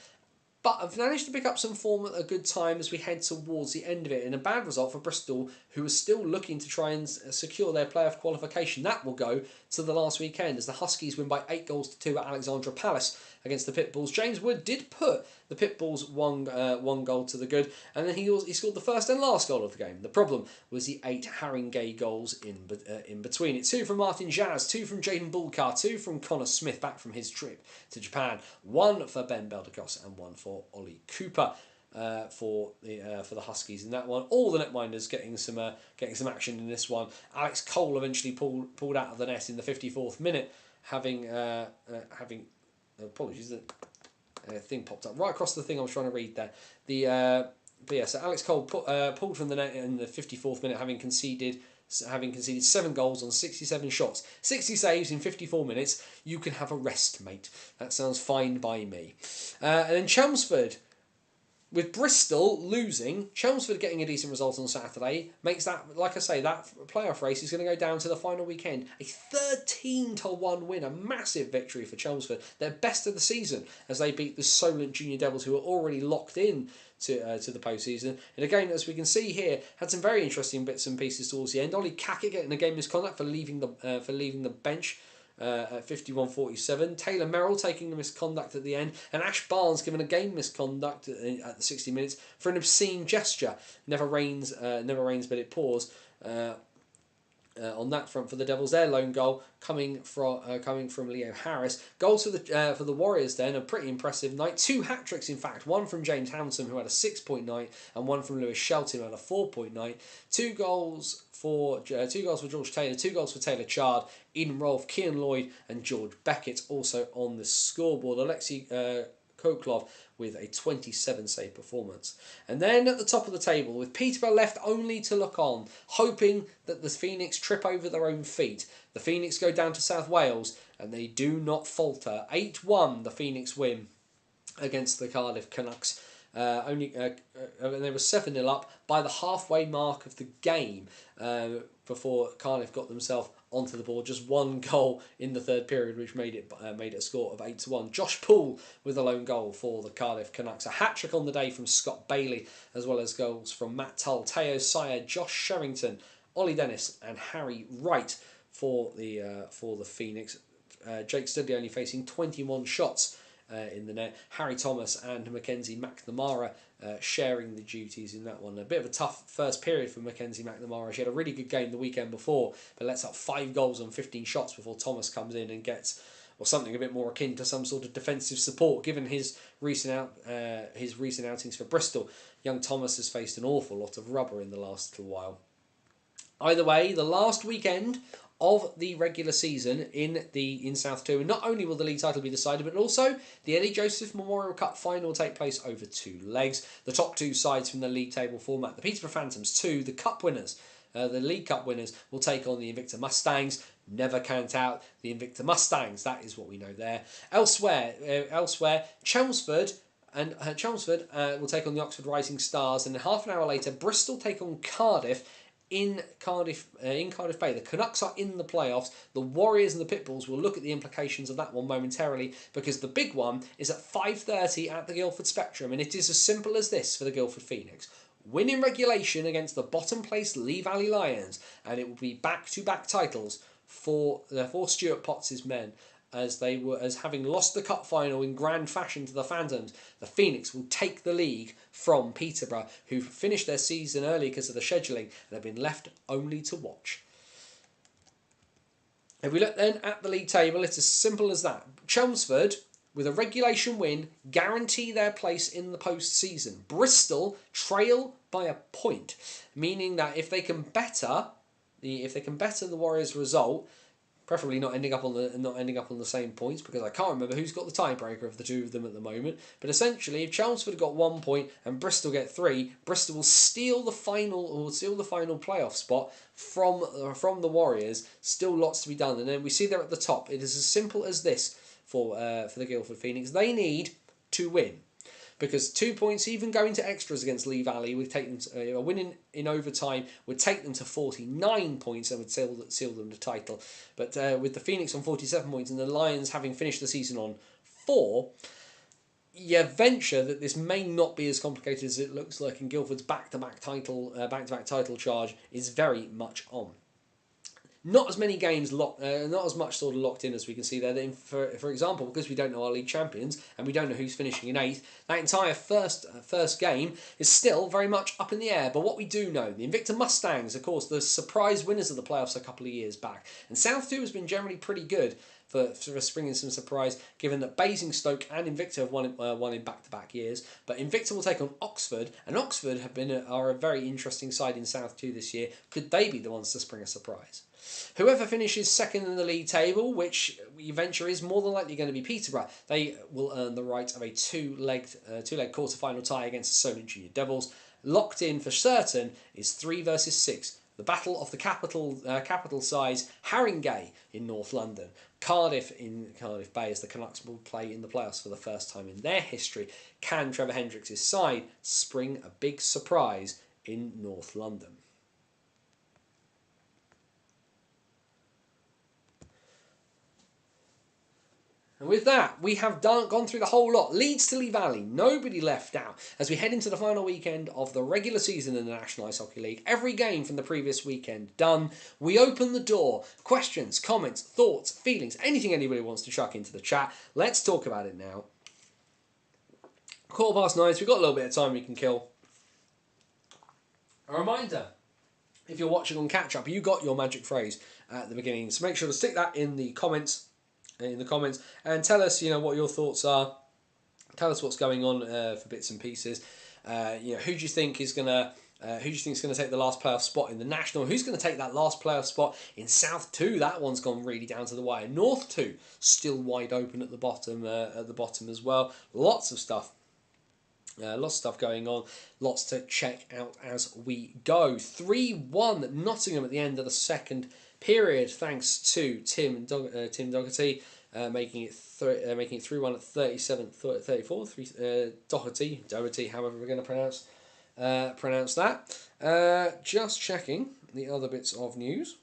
but I've managed to pick up some form at a good time as we head towards the end of it. And a bad result for Bristol, who are still looking to try and secure their playoff qualification. That will go to the last weekend as the Huskies win by 8-2 at Alexandra Palace against the Pitbulls. James Wood did put the Pitbulls one goal to the good, and then he scored the first and last goal of the game. The problem was the 8 Haringey goals in between it. 2 from Martin Jazz, 2 from Jaden Bulkar, 2 from Connor Smith back from his trip to Japan, 1 for Ben Beldacos and 1 for Ollie Cooper. For the Huskies in that one. All the netminders getting some action in this one. Alex Cole eventually pulled out of the net in the 54th minute, having apologies, the thing popped up right across the thing I was trying to read there. So Alex Cole pulled from the net in the 54th minute, having conceded 7 goals on 67 shots, 60 saves in 54 minutes. You can have a rest, mate. That sounds fine by me. And then Chelmsford, with Bristol losing, Chelmsford getting a decent result on Saturday makes that, like I say, that playoff race is going to go down to the final weekend. A 13-1 win, a massive victory for Chelmsford. Their best of the season as they beat the Solent Junior Devils, who are already locked in to the postseason. In a game, as we can see here, had some very interesting bits and pieces towards the end. Ollie Kackett getting a game misconduct for leaving the bench. At 51-47, Taylor Merrill taking the misconduct at the end, and Ash Barnes given a game misconduct at the 60 minutes for an obscene gesture. Never rains, but it pours. On that front for the Devils, their lone goal coming from Leo Harris. Goals for the Warriors then, a pretty impressive night. 2 hat-tricks in fact, one from James Hanson who had a 6-point night, and one from Lewis Shelton who had a 4-point night. 2 goals for George Taylor, 2 goals for Taylor Chard, Eden Rolfe, Kean Lloyd and George Beckett also on the scoreboard. Alexei Koklov with a 27-save performance. And then at the top of the table, with Peterborough left only to look on, hoping that the Phoenix trip over their own feet. The Phoenix go down to South Wales and they do not falter. 8-1 the Phoenix win against the Cardiff Canucks. They were 7-0 up by the halfway mark of the game before Cardiff got themselves onto the board. Just 1 goal in the third period, which made it a score of 8-1. Josh Poole with a lone goal for the Cardiff Canucks. A hat-trick on the day from Scott Bailey, as well as goals from Matt Tull, Teo Syed, Josh Sherrington, Ollie Dennis and Harry Wright for the Phoenix. Jake Studley only facing 21 shots in the net. Harry Thomas and Mackenzie McNamara sharing the duties in that one. A bit of a tough first period for Mackenzie McNamara. She had a really good game the weekend before, but lets up 5 goals on 15 shots before Thomas comes in and gets something a bit more akin to some sort of defensive support, given his recent outings for Bristol. Young Thomas has faced an awful lot of rubber in the last little while. Either way, the last weekend of the regular season in South 2, and not only will the league title be decided, but also the Eddie Joseph Memorial Cup final will take place over 2 legs. The top 2 sides from the league table format, the Peterborough Phantoms 2, the Cup winners, the League Cup winners, will take on the Invicta Mustangs. Never count out the Invicta Mustangs. That is what we know there. Elsewhere, Chelmsford will take on the Oxford Rising Stars, and half an hour later, Bristol take on Cardiff. In Cardiff Bay. The Canucks are in the playoffs. The Warriors and the Pitbulls will look at the implications of that one momentarily, because the big one is at 5:30 at the Guildford Spectrum, and it is as simple as this for the Guildford Phoenix. Win in regulation against the bottom place Lee Valley Lions, and it will be back-to-back titles for Stuart Potts' men, as having lost the cup final in grand fashion to the Phantoms. The Phoenix will take the league from Peterborough, who finished their season early because of the scheduling and have been left only to watch. If we look then at the league table, it's as simple as that. Chelmsford, with a regulation win, guarantee their place in the post-season. Bristol trail by a point, meaning that if they can better the Warriors' result, preferably not ending up on the same points, because I can't remember who's got the tiebreaker of the 2 of them at the moment. But essentially, if Chelmsford got 1 point and Bristol get 3, Bristol will steal the final playoff spot from the Warriors. Still lots to be done, and then we see there at the top. It is as simple as this for the Guildford Phoenix. They need to win, because 2 points, even going to extras against Lee Valley, would take them a win in overtime would take them to 49 points and would seal them the title. But with the Phoenix on 47 points and the Lions having finished the season on 4, you venture that this may not be as complicated as it looks like, and Guildford's back-to-back title charge is very much on. Not as many games not as much sort of locked in as we can see there. For example, because we don't know our league champions and we don't know who's finishing in 8th, that entire first game is still very much up in the air. But what we do know, the Invicta Mustangs, of course, the surprise winners of the playoffs a couple of years back, and South 2 has been generally pretty good for springing some surprise, given that Basingstoke and Invicta have won in back-to-back years. But Invicta will take on Oxford, and Oxford are a very interesting side in South 2 this year. Could they be the ones to spring a surprise? Whoever finishes second in the league table, which we venture is more than likely going to be Peterborough, they will earn the right of a two-leg quarter-final tie against the Solent Junior Devils. Locked in for certain is 3 versus 6. The battle of the capital size, Haringey in North London. Cardiff in Cardiff Bay, as the Canucks will play in the playoffs for the first time in their history. Can Trevor Hendricks' side spring a big surprise in North London? And with that, we have gone through the whole lot. Leeds to Lee Valley, nobody left out. As we head into the final weekend of the regular season in the National Ice Hockey League, every game from the previous weekend done. We open the door. Questions, comments, thoughts, feelings, anything anybody wants to chuck into the chat. Let's talk about it now. 9:15, so we've got a little bit of time we can kill. A reminder, if you're watching on catch up, you got your magic phrase at the beginning, so make sure to stick that in the comments. And tell us, what your thoughts are. Tell us what's going on for bits and pieces. Who do you think is gonna take the last playoff spot in the National? Who's going to take that last playoff spot in South 2? That one's gone really down to the wire. North 2 still wide open at the bottom as well. Lots of stuff going on. Lots to check out as we go. 3-1 Nottingham at the end of the second period, thanks to Tim Doherty, making it 3-1 at 37-34. Doherty, however we're going to pronounce that. Just checking the other bits of news.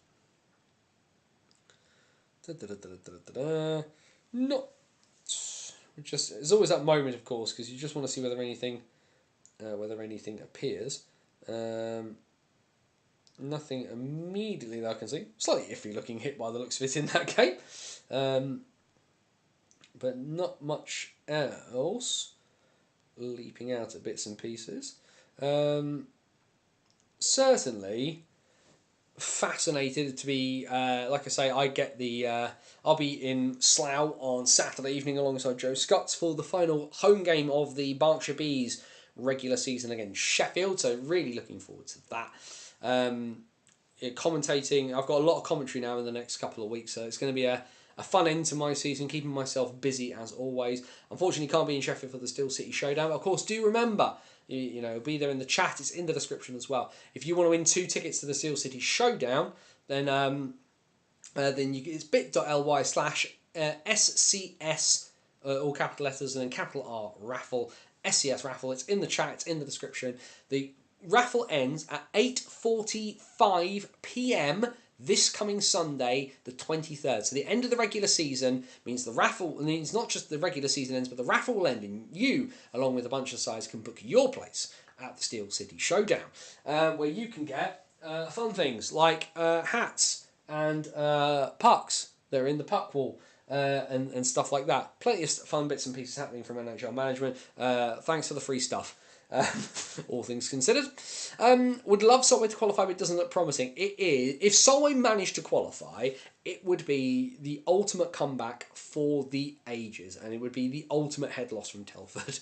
Not just, there's always that moment, of course, because you just want to see whether anything appears. Nothing immediately that I can see. Slightly iffy looking hit by the looks of it in that game. But not much else leaping out at bits and pieces. Certainly fascinated to be, like I say, I'll be in Slough on Saturday evening alongside Joe Scotts for the final home game of the Berkshire Bees regular season against Sheffield, so really looking forward to that. Commentating, I've got a lot of commentary now in the next couple of weeks, so it's going to be a fun end to my season, keeping myself busy as always. Unfortunately, can't be in Sheffield for the Steel City Showdown, but of course, do remember, it'll be there in the chat, it's in the description as well. If you want to win 2 tickets to the Steel City Showdown, then it's bit.ly/SCS, all capital letters, and then capital R raffle, SCS raffle. It's in the chat, it's in the description. The raffle ends at 8:45 p.m. this coming Sunday, the 23rd. So the end of the regular season means not just the regular season ends, but the raffle will end, and you, along with a bunch of sides, can book your place at the Steel City Showdown, where you can get fun things like hats and pucks. They're in the puck wall. And stuff like that. Plenty of fun bits and pieces happening from NHL management. Thanks for the free stuff. All things considered. Would love Solway to qualify, but it doesn't look promising. It is. If Solway managed to qualify, it would be the ultimate comeback for the ages, and it would be the ultimate head loss from Telford.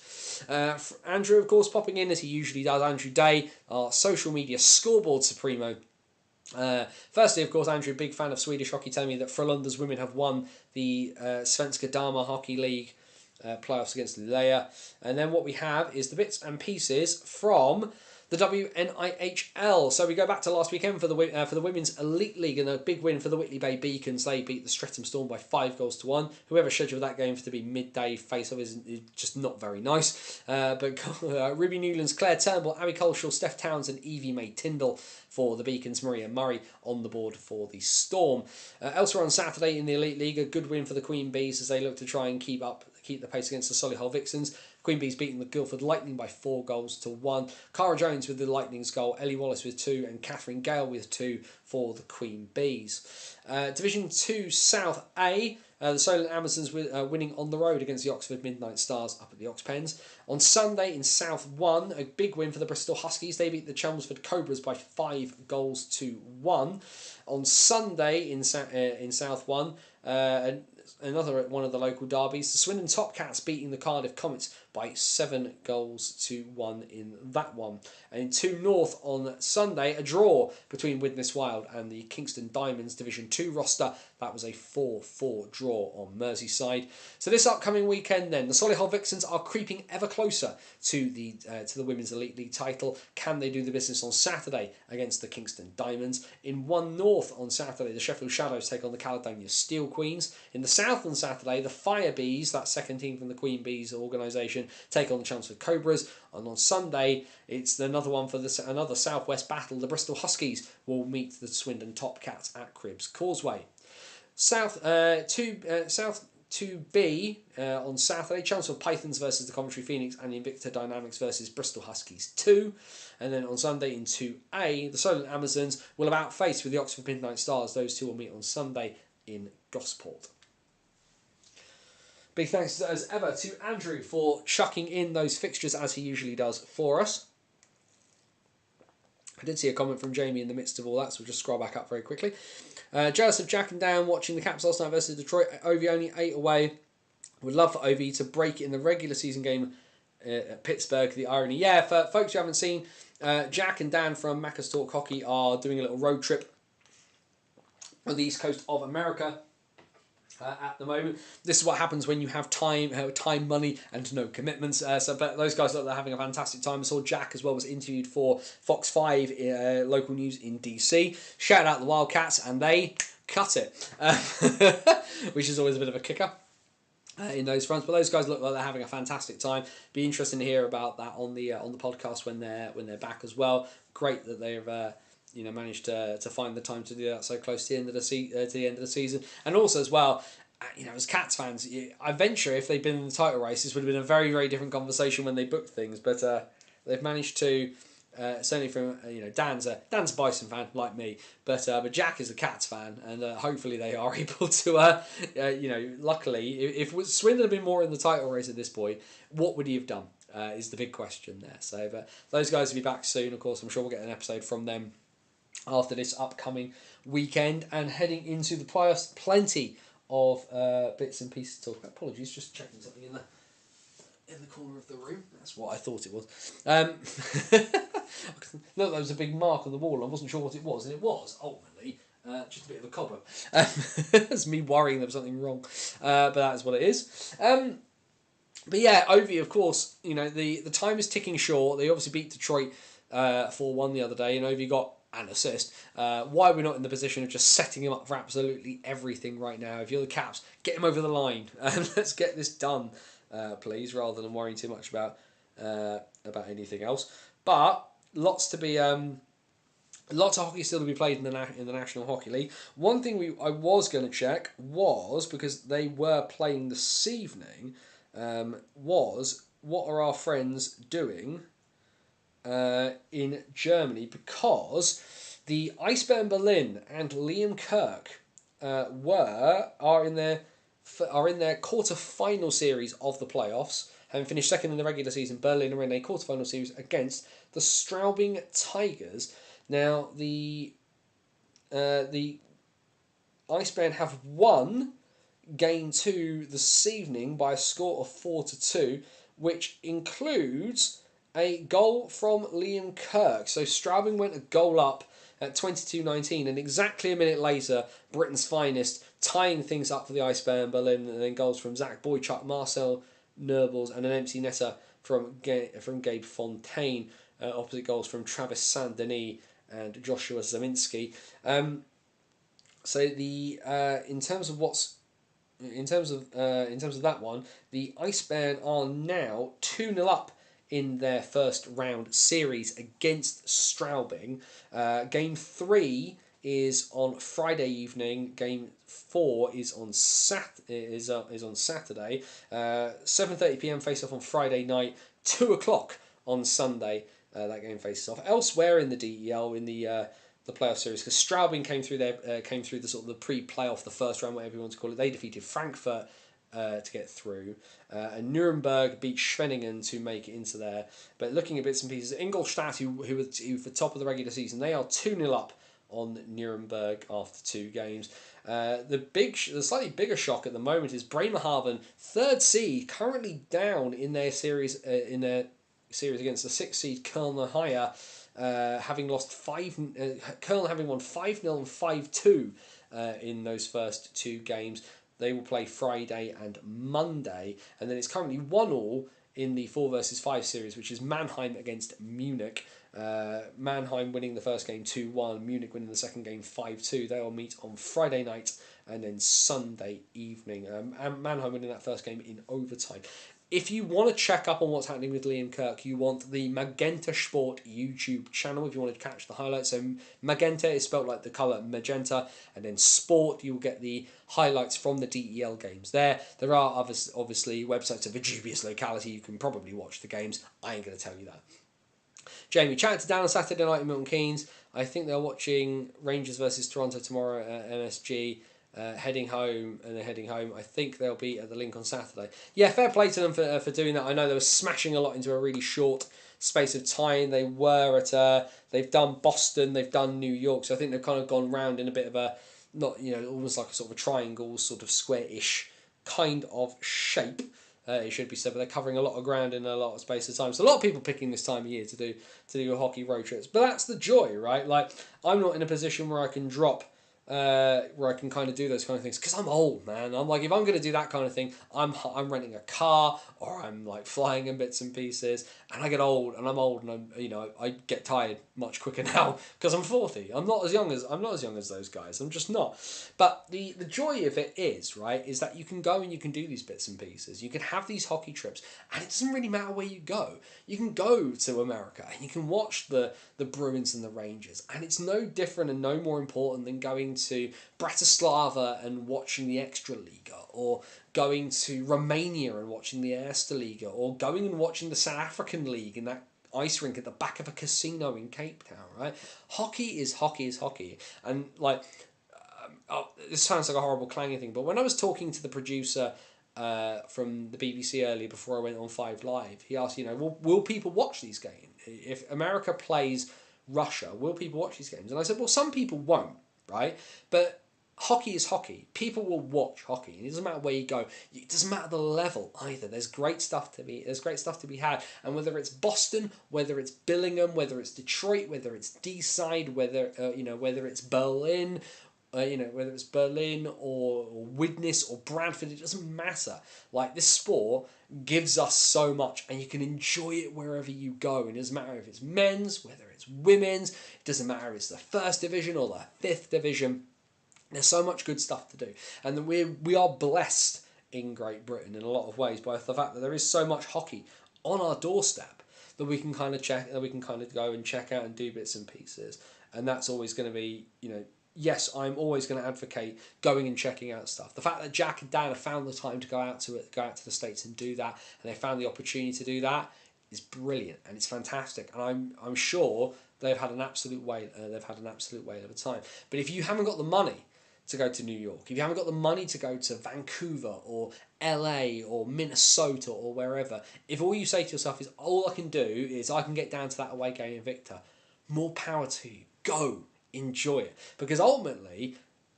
Andrew, of course, popping in as he usually does. Andrew Day, our social media scoreboard supremo. Firstly, of course, Andrew, big fan of Swedish hockey, telling me that Frölunda's women have won the Svenska Dama Hockey League playoffs against Luleå. And then what we have is the bits and pieces from the WNIHL. So we go back to last weekend for the Women's Elite League, and a big win for the Whitley Bay Beacons. They beat the Streatham Storm by 5-1. Whoever scheduled that game to be midday face-off is just not very nice. But Ruby Newlands, Claire Turnbull, Abby Coleshaw, Steph Townsend, Evie May Tyndall for the Beacons, Maria Murray on the board for the Storm. Elsewhere on Saturday in the Elite League, a good win for the Queen Bees as they look to try and keep up keep the pace against the Solihull Vixens. Queen Bees beating the Guildford Lightning by 4-1. Cara Jones with the Lightning's goal, Ellie Wallace with 2, and Catherine Gale with 2 for the Queen Bees. Division 2 South A, the Solent Amazons winning on the road against the Oxford Midnight Stars up at the Ox Pens. On Sunday in South 1, a big win for the Bristol Huskies. They beat the Chelmsford Cobras by 5-1. On Sunday in South 1, another one of the local derbies, the Swindon Top Cats beating the Cardiff Comets by 7-1 in that one. And in 2 North on Sunday, a draw between Widnes Wild and the Kingston Diamonds Division 2 roster. That was a 4-4 draw on Merseyside. So this upcoming weekend then, the Solihull Vixens are creeping ever closer to the Women's Elite League title. Can they do the business on Saturday against the Kingston Diamonds? In 1 North on Saturday, the Sheffield Shadows take on the Caledonia Steel Queens. In the South on Saturday, the Fire Bees, that second team from the Queen Bees organisation, take on the Chelmsford Cobras. And on Sunday, it's another one for another Southwest battle. The Bristol Huskies will meet the Swindon Top Cats at Cribbs Causeway. South 2B on Saturday, Chelmsford Pythons versus the Coventry Phoenix, and Invicta Dynamics versus Bristol Huskies 2. And then on Sunday in 2A, the Solent Amazons will have outfaced with the Oxford Midnight Stars. Those two will meet on Sunday in Gosport. Big thanks as ever to Andrew for chucking in those fixtures as he usually does for us. I did see a comment from Jamie in the midst of all that, so we'll just scroll back up very quickly. Jealous of Jack and Dan watching the Caps last night versus Detroit. Ovi only 8 away. Would love for Ovi to break it in the regular season game at Pittsburgh. The irony. Yeah, for folks who haven't seen, Jack and Dan from Macca's Talk Hockey are doing a little road trip on the east coast of America. At the moment, this is what happens when you have time, money, and no commitments. But those guys are having a fantastic time. I saw Jack as well was interviewed for Fox 5 local news in DC. Shout out the Wildcats, and they cut it, which is always a bit of a kicker in those fronts. But those guys look like they're having a fantastic time. Be interesting to hear about that on the podcast when they're back as well. Great that they've managed to find the time to do that so close to the end of the season, and also as well, as Cats fans, I venture if they'd been in the title race, this would have been a very, very different conversation when they booked things. But they've managed to certainly from Dan's a Bison fan like me, but Jack is a Cats fan, and hopefully they are able to luckily if Swindon had been more in the title race at this point, what would he have done? Is the big question there. So, but those guys will be back soon. Of course, I'm sure we'll get an episode from them after this upcoming weekend, and heading into the playoffs. Plenty of bits and pieces to talk about. Apologies, just checking something in the corner of the room. That's what I thought it was. Look, there was a big mark on the wall. I wasn't sure what it was, and it was ultimately just a bit of a cobweb. It's me worrying there was something wrong, but that is what it is. But yeah, Ovi, of course, the time is ticking short. They obviously beat Detroit 4-1 the other day, and Ovi got an assist. Why are we not in the position of just setting him up for absolutely everything right now? If you're the Caps, get him over the line and let's get this done, please, rather than worrying too much about anything else. But lots of hockey still to be played in the National Hockey League. One thing I was going to check was, because they were playing this evening, was what are our friends doing in Germany, because the Eisbären Berlin and Liam Kirk are in their quarter-final series of the playoffs. Having finished second in the regular season, Berlin are in a quarter-final series against the Straubing Tigers. Now, the Eisbären have won Game 2 this evening by a score of 4-2, which includes a goal from Liam Kirk. So Straubing went a goal up at 22-19, and exactly a minute later, Britain's finest tying things up for the Eisbären Berlin, and then goals from Zach Boychuk, Marcel Nurbles, and an empty netter from Gabe Fontaine. Opposite goals from Travis Saint-Denis and Joshua Zaminski. So in terms of that one, the Eisbären are now 2-0 up in their first round series against Straubing. Game 3 is on Friday evening. Game 4 is on on Saturday. 7:30 p.m. face off on Friday night. 2 o'clock on Sunday. That game faces off. Elsewhere in the DEL, in the playoff series, because Straubing came through the sort of the pre-playoff, the first round, whatever you want to call it. They defeated Frankfurt to get through, and Nuremberg beat Schwenningen to make it into there. But looking at bits and pieces, Ingolstadt, who were the top of the regular season, they are 2-0 up on Nuremberg after 2 games. The slightly bigger shock at the moment is Bremerhaven, 3rd seed, currently down in their series against the 6th seed Kölner Higher, having lost Köln having won 5-0 and 5-2 in those first 2 games. They will play Friday and Monday, and then it's currently 1-1 in the 4 versus 5 series, which is Mannheim against Munich. Mannheim winning the first game 2-1, Munich winning the second game 5-2. They will meet on Friday night and then Sunday evening. And Mannheim winning that first game in overtime. If you want to check up on what's happening with Liam Kirk, you want the Magenta Sport YouTube channel if you want to catch the highlights. So Magenta is spelled like the colour magenta, and then Sport, you will get the highlights from the DEL games there. There are obviously websites of a dubious locality you can probably watch the games. I ain't going to tell you that. Jamie, chatting to Dan on Saturday night in Milton Keynes. I think they're watching Rangers versus Toronto tomorrow at MSG. Heading home. I think they'll be at the Link on Saturday. Yeah, fair play to them for doing that. I know they were smashing a lot into a really short space of time. They were at they've done Boston, they've done New York, so I think they've kind of gone round in a bit of a almost like a sort of a triangle, sort of square-ish kind of shape. It should be said, but they're covering a lot of ground in a lot of space of time. So a lot of people picking this time of year to do hockey road trips. But that's the joy, right? Like, I'm not in a position where I can drop. Where I can kind of do those kind of things, because I'm old, man. I'm like, if I'm going to do that kind of thing, I'm renting a car, or I'm like flying in bits and pieces, and I get old, and I get tired much quicker now because I'm 40. I'm not as young as those guys. I'm just not. But the joy of it is, right, is that you can go and you can do these bits and pieces. You can have these hockey trips, and it doesn't really matter where you go. You can go to America and you can watch the Bruins and the Rangers, and it's no different and no more important than going to Bratislava and watching the Extraliga, or going to Romania and watching the Erste Liga, or going and watching the South African League in that ice rink at the back of a casino in Cape Town, right? Hockey is hockey. And like, this sounds like a horrible clanging thing, but when I was talking to the producer from the BBC earlier before I went on 5 Live, he asked, will people watch these games? If America plays Russia, will people watch these games? And I said, well, some people won't, right? But hockey is hockey. People will watch hockey. And it doesn't matter where you go. It doesn't matter the level either. There's great stuff to be had. And whether it's Boston, whether it's Billingham, whether it's Detroit, whether it's D-side, whether it's Berlin, whether it's Berlin or Widnes or Bradford, it doesn't matter. Like, this sport gives us so much, and you can enjoy it wherever you go. And it doesn't matter if it's men's, whether it's women's, it doesn't matter if it's the 1st division or the 5th division. There's so much good stuff to do. And we are blessed in Great Britain in a lot of ways by the fact that there is so much hockey on our doorstep that we can kind of go and check out and do bits and pieces. And that's always going to be, yes, I'm always going to advocate going and checking out stuff. The fact that Jack and Dan have found the time to go out to the States and do that, and they found the opportunity to do that, is brilliant, and it's fantastic. And I'm sure they've had an absolute whale of a time. But if you haven't got the money to go to New York, if you haven't got the money to go to Vancouver or LA or Minnesota or wherever, if all you say to yourself is, all I can do is I can get down to that away game in Victor, more power to you. Go. Enjoy it. Because ultimately,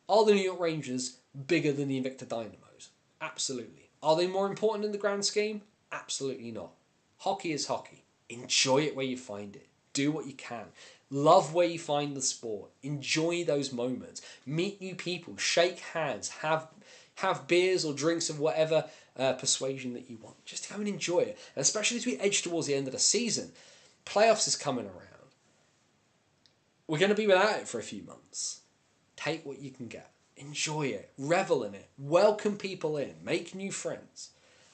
are the New York Rangers bigger than the Invicta Dynamos? Absolutely. Are they more important in the grand scheme? Absolutely not. Hockey is hockey. Enjoy it where you find it. Do what you can. Love where you find the sport. Enjoy those moments. Meet new people. Shake hands. Have beers or drinks of whatever persuasion that you want. Just go and enjoy it. And especially as we edge towards the end of the season, playoffs is coming around. We're going to be without it for a few months. Take what you can get. Enjoy it. Revel in it. Welcome people in. Make new friends.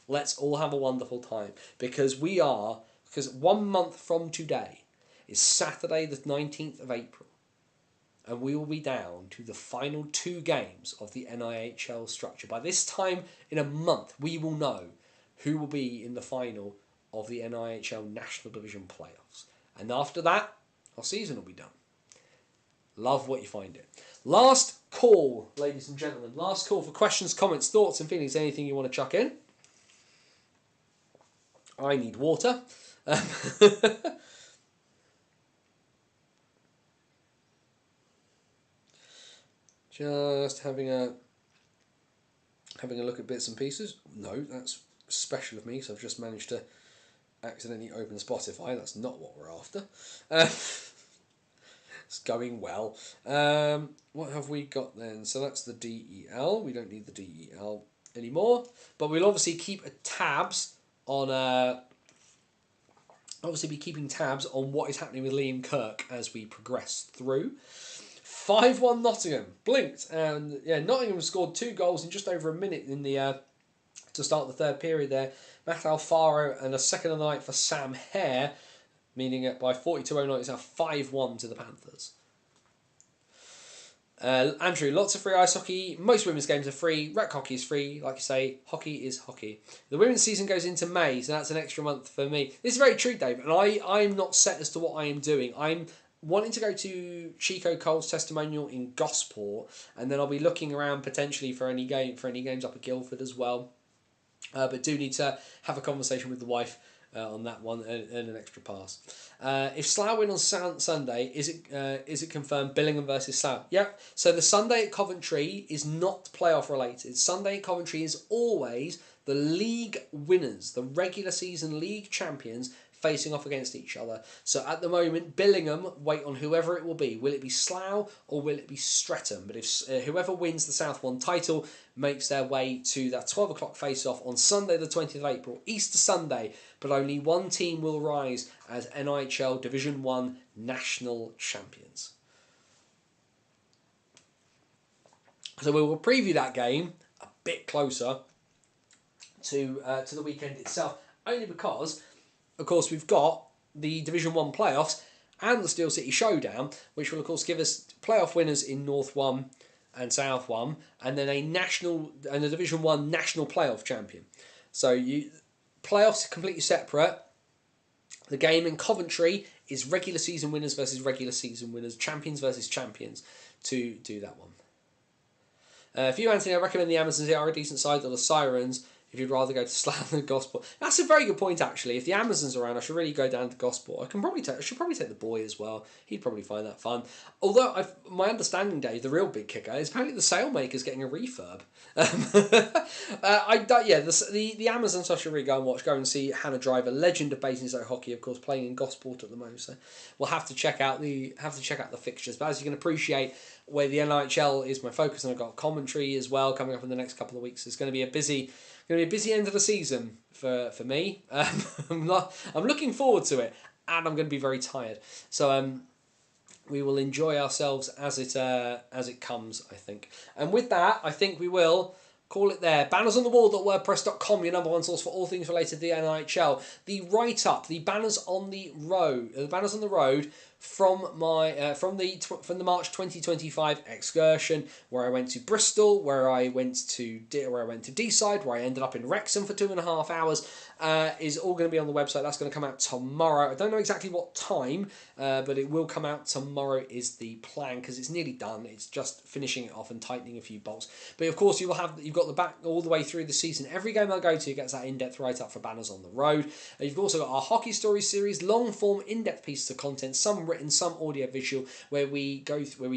Let's all have a wonderful time. Because 1 month from today is Saturday the 19th of April. and we will be down to the final 2 games of the NIHL structure. By this time in a month, we will know who will be in the final of the NIHL National Division playoffs. And after that, our season will be done. Love what you find it. Last call, ladies and gentlemen. Last call for questions, comments, thoughts and feelings. Anything you want to chuck in? I need water. Just having a look at bits and pieces. No, that's special of me, so I've just managed to accidentally open Spotify. That's not what we're after. It's going well. What have we got then? So that's the DEL. We don't need the DEL anymore, but we'll obviously keep tabs on. Obviously, be keeping tabs on what is happening with Liam Kirk as we progress through. 5-1 Nottingham blinked, and yeah, Nottingham scored 2 goals in just over a minute in the to start the third period there. Matt Alfaro and a second of the night for Sam Hare, meaning that by 42:09 it's now 5-1 to the Panthers. Andrew, lots of free ice hockey. Most women's games are free. Rec hockey is free. Like you say, hockey is hockey. The women's season goes into May, so that's an extra month for me. This is very true, Dave, and I'm not set as to what I am doing. I'm wanting to go to Chico Cole's testimonial in Gosport, and then I'll be looking around potentially for any games up at Guildford as well. But do need to have a conversation with the wife on that one and an extra pass. If Slough win on Sunday, is it confirmed Billingham versus Slough? Yep. So the Sunday at Coventry is not playoff related. Sunday at Coventry is always the league winners, the regular season league champions, facing off against each other. So at the moment, Billingham wait on whoever it will be. Will it be Slough or will it be Streatham? But if whoever wins the South 1 title makes their way to that 12 o'clock face-off on Sunday the 20th of April, Easter Sunday, but only one team will rise as NIHL Division 1 national champions. So we will preview that game a bit closer to the weekend itself, only because, of course, we've got the Division 1 playoffs and the Steel City Showdown, which will, of course, give us playoff winners in North 1 and South 1, and then a Division 1 national playoff champion. So playoffs are completely separate. The game in Coventry is regular season winners versus regular season winners, champions versus champions, to do that one. For you, Anthony, I recommend the Amazons. They are a decent side, or the Sirens, if you'd rather go to Slough than Gosport. That's a very good point, actually. If the Amazons are around, I should really go down to Gosport. I should probably take the boy as well. He'd probably find that fun. Although, my understanding, Dave, the real big kicker is apparently the Sailmaker's getting a refurb. The Amazons I should really go and watch. Go and see Hannah Driver, legend of Basingstoke hockey, of course, playing in Gosport at the moment. So we'll have to check out the fixtures. But as you can appreciate, where the NIHL is my focus, and I've got commentary as well coming up in the next couple of weeks. It's going to be a busy end of the season for me. I'm looking forward to it, and I'm going to be very tired. So we will enjoy ourselves as it comes, I think. And with that, I think we will call it there. Bannersonthewall.wordpress.com, your number one source for all things related to the NIHL. The write-up, the banners on the road from the March 2025 excursion, where I went to Bristol, where I went to Deeside, where I ended up in Wrexham for 2.5 hours, is all going to be on the website. That's going to come out tomorrow. I don't know exactly what time, but it will come out tomorrow is the plan, because it's nearly done. It's just finishing it off and tightening a few bolts. But of course, you've got the back all the way through the season. Every game I go to gets that in-depth write-up for Banners on the Road. You've also got our Hockey Stories series, long-form, in-depth pieces of content, some written, some audio-visual, where we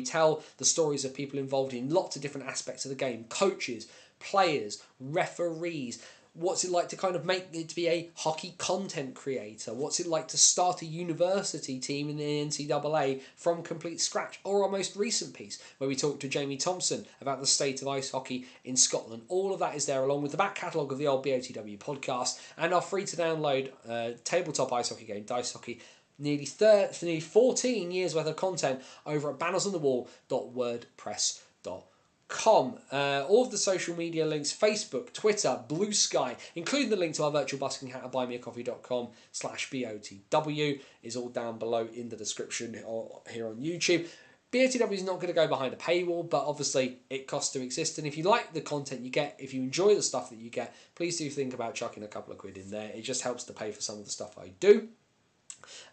tell the stories of people involved in lots of different aspects of the game: coaches, players, referees. What's it like to kind of make it to be a hockey content creator? What's it like to start a university team in the NCAA from complete scratch? Or our most recent piece, where we talked to Jamie Thompson about the state of ice hockey in Scotland. All of that is there, along with the back catalogue of the old BOTW podcast and our free-to-download tabletop ice hockey game, Dice Hockey. Nearly 14 years worth of content over at bannersonthewall.wordpress.com. All of the social media links, Facebook, Twitter, Blue Sky, including the link to our virtual busking hat at buymeacoffee.com/BOTW, is all down below in the description or here on YouTube. BOTW is not going to go behind a paywall, but obviously it costs to exist. And if you like the content you get, if you enjoy the stuff that you get, please do think about chucking a couple of quid in there. It just helps to pay for some of the stuff I do.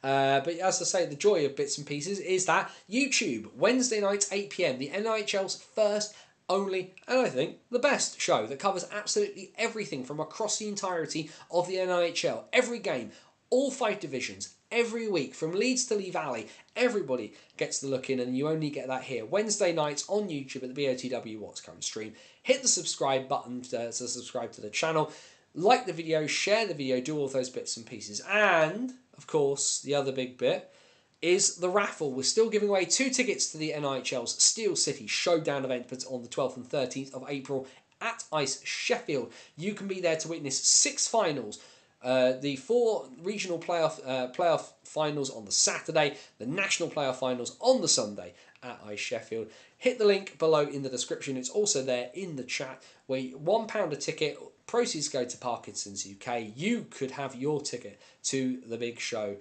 But as I say, the joy of Bits and Pieces is that YouTube, Wednesday nights, 8 PM, the NHL's first, only, and I think the best show that covers absolutely everything from across the entirety of the NHL. Every game, all 5 divisions, every week, from Leeds to Lee Valley, everybody gets the look in, and you only get that here. Wednesday nights on YouTube at the BOTW What's Current stream. Hit the subscribe button to subscribe to the channel. Like the video, share the video, do all those bits and pieces. And, of course, the other big bit is the raffle. We're still giving away 2 tickets to the NHL's Steel City Showdown event on the 12th and 13th of April at Ice Sheffield. You can be there to witness 6 finals. The 4 regional playoff finals on the Saturday, the national playoff finals on the Sunday at Ice Sheffield. Hit the link below in the description. It's also there in the chat, where £1 a ticket, proceeds go to Parkinson's UK. You could have your ticket to the big show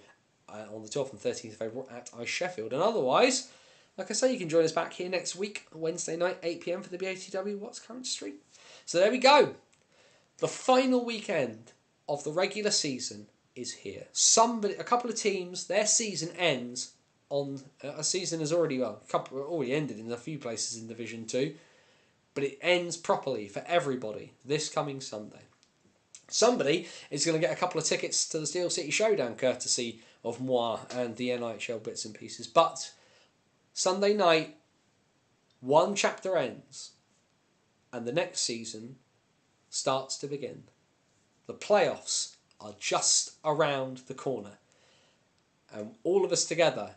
on the 12th and 13th of April at Ice Sheffield. And otherwise, like I say, you can join us back here next week, Wednesday night, 8 PM for the BOTW What's Current stream. So there we go. The final weekend of the regular season is here. A couple of teams, their season ends on a season has already already ended in a few places in Division 2, but it ends properly for everybody this coming Sunday. Somebody is going to get a couple of tickets to the Steel City Showdown, courtesy of moi and the NHL Bits and Pieces. But Sunday night, one chapter ends, and the next season starts to begin. The playoffs are just around the corner, and all of us together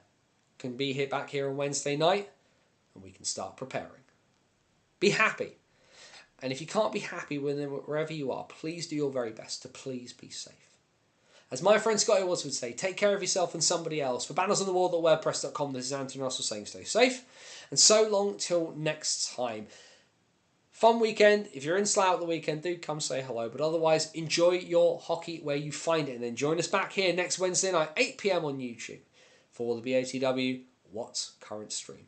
can be here back here on Wednesday night, and we can start preparing. Be happy. And if you can't be happy wherever you are, please do your very best to please be safe. As my friend Scott Edwards would say, take care of yourself and somebody else. For bannersonthewall.wordpress.com, this is Anthony Russell saying stay safe. And so long till next time. Fun weekend. If you're in Slough at the weekend, do come say hello. But otherwise, enjoy your hockey where you find it. And then join us back here next Wednesday night, 8 PM on YouTube for the BOTW What's Current stream.